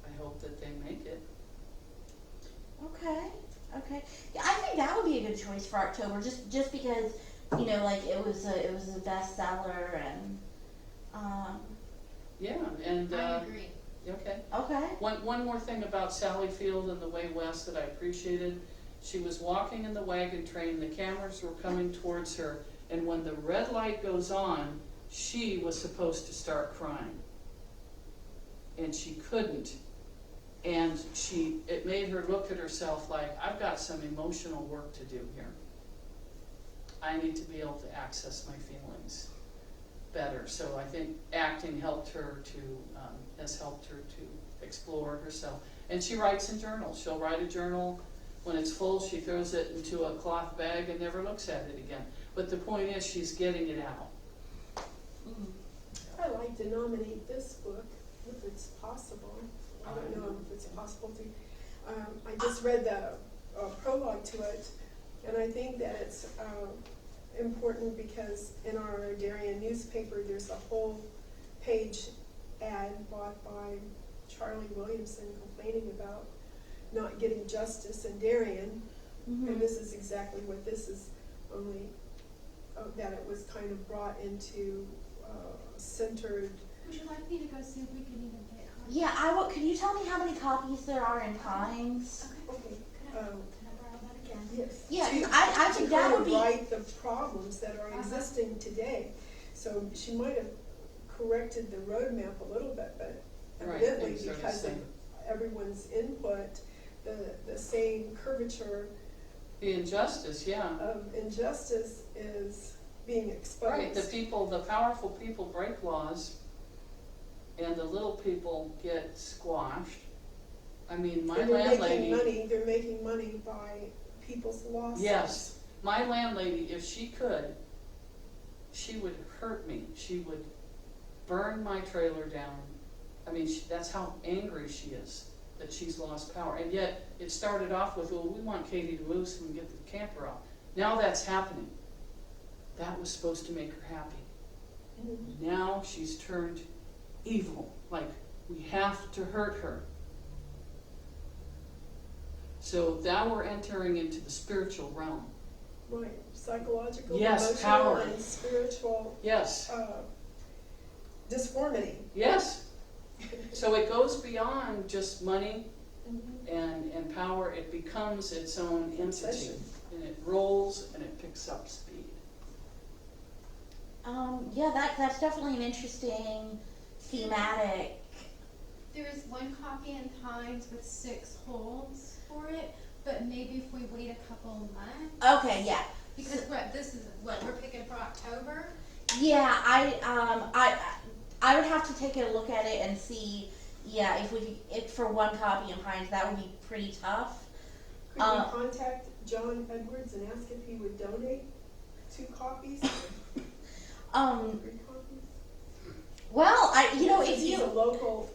I hope that they make it. Okay. Yeah, I think that would be a good choice for October, just because, it was a bestseller and. Yeah, and I agree. okay. Okay. One more thing about Sally Field and The Way West that I appreciated. She was walking in the wagon train, the cameras were coming towards her, and when the red light goes on, she was supposed to start crying. And she couldn't. And it made her look at herself like, I've got some emotional work to do here. I need to be able to access my feelings better. So I think acting has helped her to explore herself. And she writes in journals. She'll write a journal. When it's full, she throws it into a cloth bag and never looks at it again. But the point is, she's getting it out. I like to nominate this book if it's possible. I don't know if it's possible to. I just read the prologue to it, and I think that it's important because in our Darien newspaper there's a whole page ad bought by Charlie Williamson complaining about not getting justice in Darien, Mhm. and this is exactly what this is, only that it was kind of brought into centered. Would you like me to go see if we can even get copies? Yeah, I will. Could you tell me how many copies there are in Pines? Okay. Can I borrow that again? Yes. Yeah, To- I think to that kind would of be. right the problems that are existing today. So she might have corrected the roadmap a little bit, but Right, evidently things are the because of same. everyone's input, the same curvature The injustice, yeah. of injustice is being exposed. Right, the powerful people break laws, and the little people get squashed. I mean, my And landlady. they're making money by people's losses. Yes, my landlady, if she could, she would hurt me. She would burn my trailer down. I mean, that's how angry she is, that she's lost power. And yet, it started off with, well, we want Katie to move so we can get the camper off. Now that's happening. That was supposed to make her happy. Mhm. Now she's turned evil. Like, we have to hurt her. So now we're entering into the spiritual realm. Right, psychological, Yes, emotional, power. and spiritual Yes, disformity. yes. So it goes beyond just money Mhm. and power. It becomes its own entity. Obsession. And it rolls and it picks up speed. Yeah, that's definitely an interesting thematic. There is one copy in Pines with 6 holds for it, but maybe if we wait a couple months, Okay, yeah. because what we're picking for October. Yeah, I would have to take a look at it and see. Yeah, if for one copy in Pines, that would be pretty tough. Could we contact John Edwards and ask if he would donate 2 copies, 3 copies? Well, if Since he's a you local,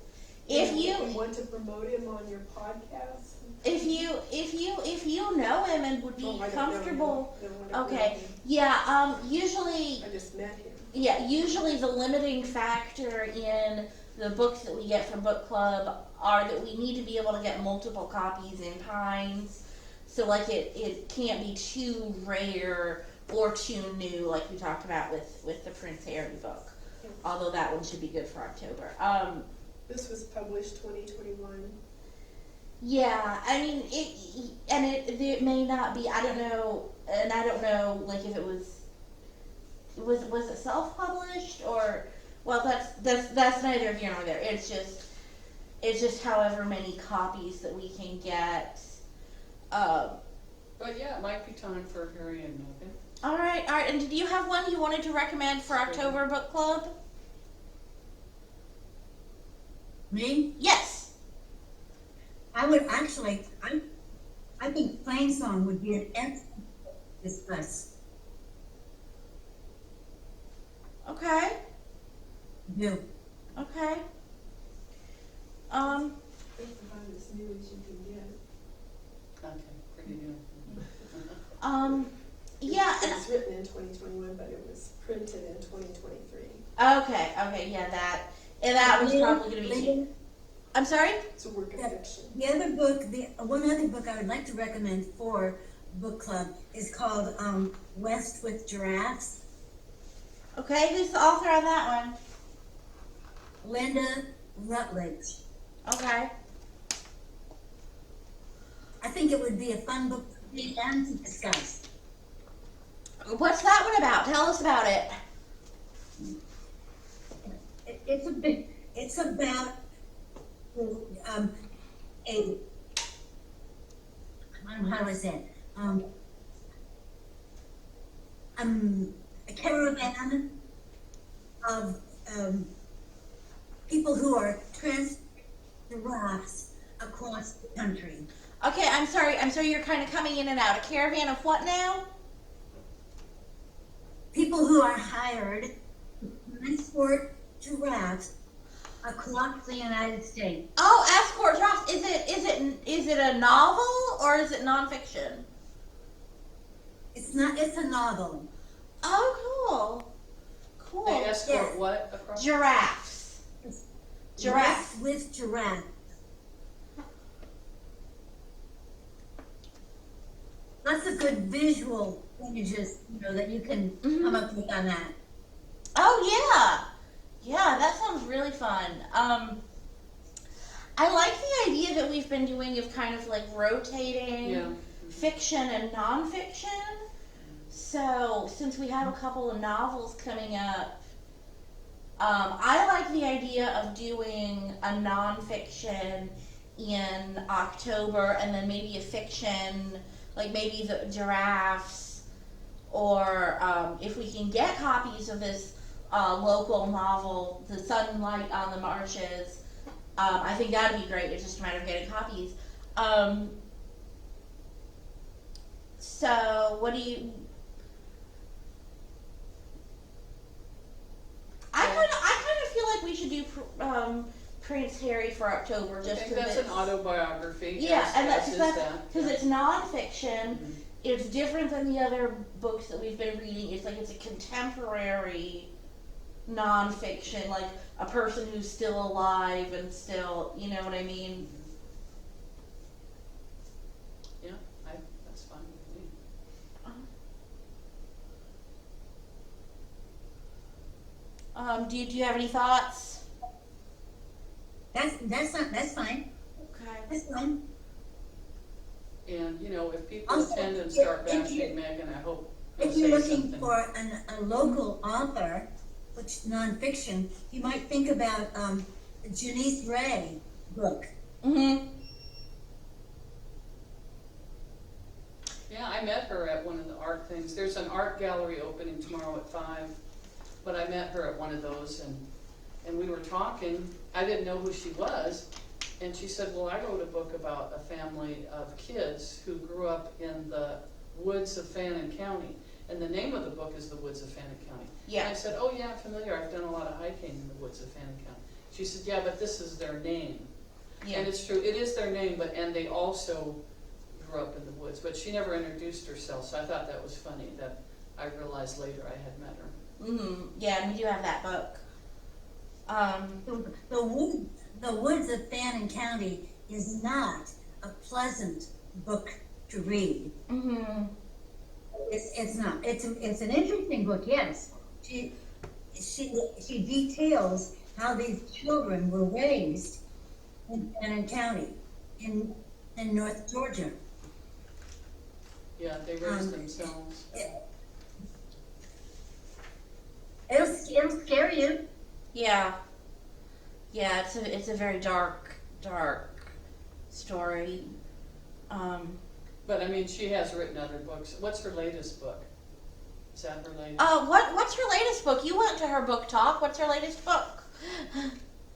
if you you want to promote him on your podcast. if you know him and would be Oh, I don't know him. comfortable. No, I don't know Okay, him. yeah. Usually, I just met him. yeah. Usually, the limiting factor in the books that we get from book club are that we need to be able to get multiple copies in Pines. So, like, it can't be too rare or too new, like we talked about with the Prince Harry book. Yeah. Although that one should be good for October. This was published 2021. Yeah, I mean, it may not be. I don't know, and I don't know, like, if it was it self-published or, well, that's neither here nor there. It's just however many copies that we can get. But yeah, it might be time for Harry and Megan. All right. And did you have one you wanted to recommend for October book club? Me? Yes. I would actually, I think Plainsong would be an excellent book to discuss. Okay. Do. Okay. That's about as new as you can get. Okay, pretty new. Yeah. It was written in 2021, but it was printed in 2023. Okay. Yeah. That was probably going to be. Lynda, I'm sorry. It's a work of Yeah. fiction. the other book, one other book I would like to recommend for book club is called West with Giraffes. Okay. Who's the author on that one? Lynda Rutledge. Okay. I think it would be a fun book to read and to discuss. What's that one about? Tell us about it. It's about how do I say it? A caravan of people who are giraffes across the country. Okay, I'm sorry. You're kind of coming in and out. A caravan of what now? People who are hired to transport giraffes across the United States. Oh, Escort Drops. Is it a novel or is it nonfiction? It's a novel. Oh, cool. They escort Yes. what across? Giraffes. Giraffe. With giraffe. lots of good visual images, you know, that you can come up with on that. Oh yeah, that sounds really fun. I like the idea that we've been doing of kind of like rotating Yeah. fiction and nonfiction. So since we have a couple of novels coming up, I like the idea of doing a nonfiction in October and then maybe a fiction, like maybe the Giraffes, or if we can get copies of this local novel, The Sunlight on the Marshes, I think that'd be great. It's just a matter of getting copies. So what do you? I kind of feel like we should do Prince Harry for October, I just think because that's an autobiography. yeah, and that's is because it's nonfiction. Mhm. It's different than the other books that we've been reading. It's like it's a contemporary nonfiction, like a person who's still alive and still, you know what I mean? Yeah, that's fine with me. Do you have any thoughts? That's fine. Okay. That's fine. And, you know, if people Also, attend and start if you- bashing Megan, I hope they'll If you're say looking something. for a local author, which nonfiction, you might think about Janisse Ray book. Mm-hmm. Yeah, I met her at one of the art things. There's an art gallery opening tomorrow at 5, but I met her at one of those, and we were talking. I didn't know who she was, and she said, well, I wrote a book about a family of kids who grew up in the woods of Fannin County, and the name of the book is The Woods of Fannin County. And I Yeah. said, oh yeah, I'm familiar. I've done a lot of hiking in the woods of Fannin County. She said, yeah, but this is their name. Yeah. And it's true, it is their name, and they also grew up in the woods, but she never introduced herself, so I thought that was funny, that I realized later I had met her. Mm-hmm. Yeah, and we do have that book. The Woods of Fannin County is not a pleasant book to read. Mm-hmm. It's not. It's an interesting book, yes. She details how these children were raised in Fannin County, in North Georgia. Yeah, they raised themselves. It'll scare you. Yeah. Yeah, it's a very dark story. But I mean, she has written other books. What's her latest book? Is that her latest? What's her latest book? You went to her book talk. What's her latest book?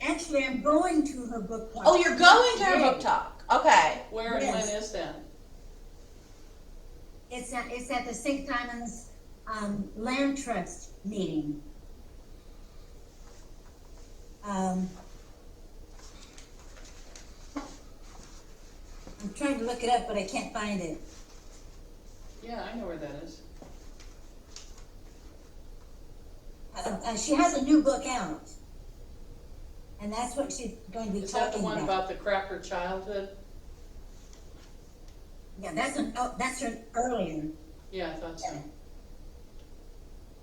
Actually, I'm going to her book talk. Oh, you're going to her book talk. Okay. Where and Yes. when is that? It's at the St. Simon's Land Trust meeting. I'm trying to look it up, but I can't find it. Yeah, I know where that is. She has a new book out, and that's what she's going to be Is that the talking one about. about the cracker childhood? Yeah, that's her earlier. Yeah, I thought so.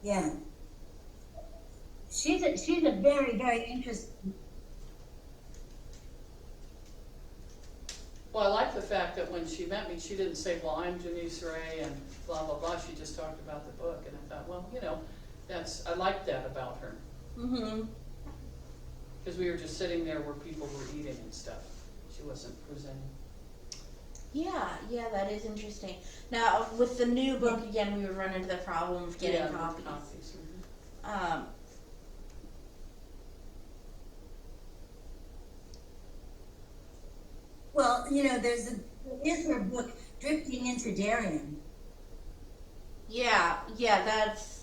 Yeah, she's a very, very interesting. Well, I like the fact that when she met me, she didn't say, well, I'm Janisse Ray and blah, blah, blah. She just talked about the book. And I thought, well, you know, I like that about her. Mm-hmm. Because we were just sitting there where people were eating and stuff. She wasn't presenting. Yeah, that is interesting. Now, with the new book, again, we would run into the problem of getting copies. Mhm. Well, you know, there is her book, Drifting into Darien. Yeah, that's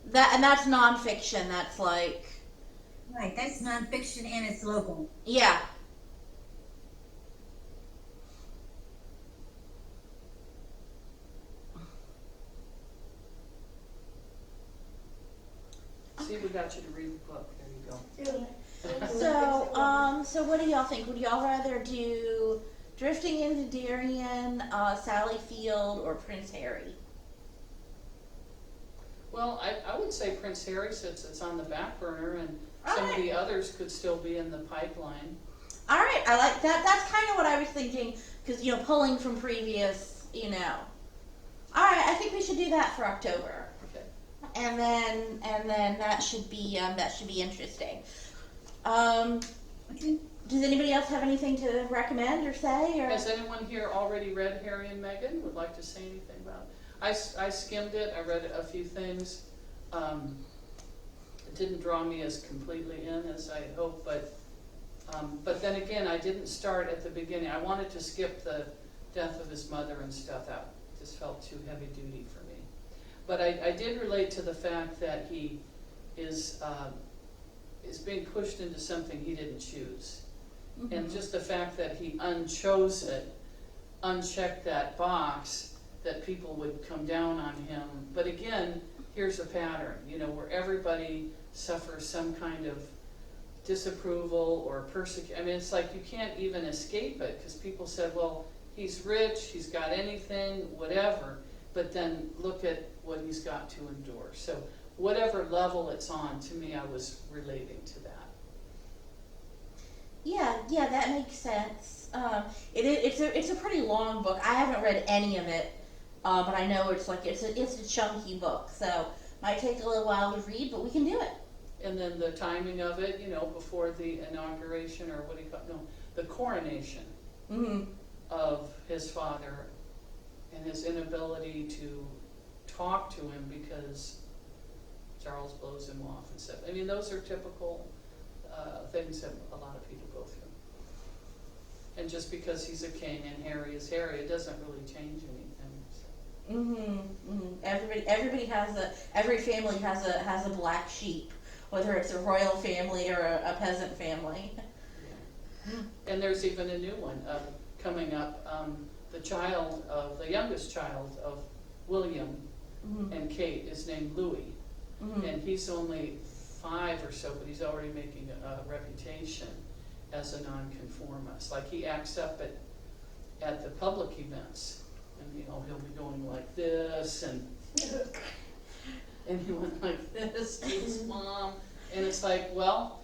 and that's nonfiction. That's like, Right, that's nonfiction and it's local. yeah. See, we got you to read the book. There you go. So what do y'all think? Would y'all rather do Drifting into Darien, Sally Field, or Prince Harry? Well, I would say Prince Harry, since it's on the back burner, and some of the others could still be in the pipeline. All right, I like that. That's kind of what I was thinking, because, pulling from previous, All right, I think we should do that for October. Okay. And then that should be interesting. Does anybody else have anything to recommend or say? Or? Has anyone here already read Harry and Meghan? Would like to say anything about it? I skimmed it. I read a few things. It didn't draw me as completely in as I had hoped, but then again, I didn't start at the beginning. I wanted to skip the death of his mother and stuff. That just felt too heavy duty for me. But I did relate to the fact that he is being pushed into something he didn't choose. Mm-hmm. And just the fact that he unchose it, unchecked that box, that people would come down on him. But again, here's a pattern, where everybody suffers some kind of disapproval or persecution. I mean, it's like you can't even escape it, because people said, well, he's rich, he's got anything, whatever, but then look at what he's got to endure. So whatever level it's on, to me, I was relating to that. Yeah, that makes sense. It's a pretty long book. I haven't read any of it, but I know it's a chunky book, so might take a little while to read, but we can do it. And then the timing of it, before the inauguration, or what do you call it? No, the coronation of his father, and his inability to talk to him because Charles blows him off and stuff. I mean, those are typical things that a lot of people go through. And just because he's a king and Harry is Harry, it doesn't really change anything. So. Every family has a black sheep, whether it's a royal family or a peasant family. Yeah. And there's even a new one coming up. The youngest child of William and Kate is named Louis, and he's only 5 or so, but he's already making a reputation as a nonconformist. Like, he acts up at the public events, and he'll be going like this, and he went like this to his mom, and it's like, well,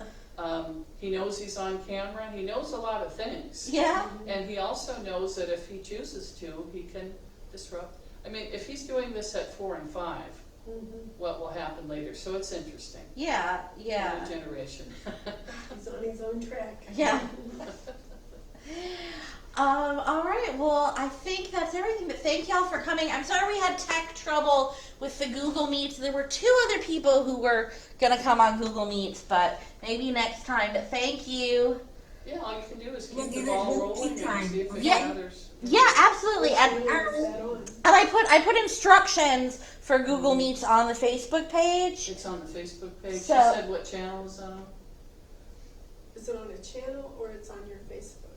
he knows he's on camera, and he knows a lot of things. Yeah. And he also knows that if he chooses to, he can disrupt. I mean, if he's doing this at 4 and 5, what will happen later? So it's interesting. Yeah. New generation. He's on his own track. Yeah. All right. Well, I think that's everything. But thank y'all for coming. I'm sorry we had tech trouble with the Google Meets. There were 2 other people who were gonna come on Google Meets, but maybe next time. But thank you. Yeah, all you can do is keep the ball rolling and see if there's others. Yeah, absolutely. And I put instructions for Google Meets on the Facebook page. It's on the Facebook page. So, you said what channel is on? Is it on a channel or it's on your Facebook?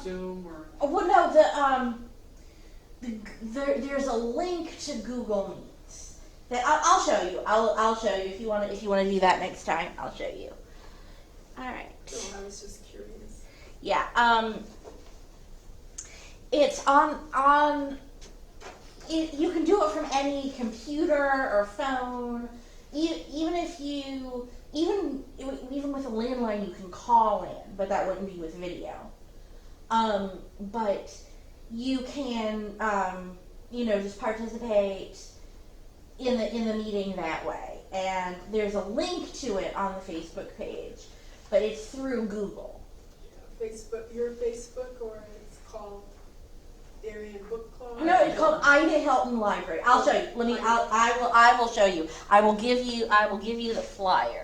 Zoom or? Well, no. There's a link to Google Meets that I'll show you. I'll show you if you want to do that next time. I'll show you. All right. Oh, I was just curious. Yeah. It's on. You can do it from any computer or phone. Even with a landline, you can call in, but that wouldn't be with video. But you can, just participate in the meeting that way. And there's a link to it on the Facebook page, but it's through Google. Facebook, your Facebook, or it's called Darien Book Club? No, it's called Ida Hilton Library. I'll show you. I will show you. I will give you the flyer.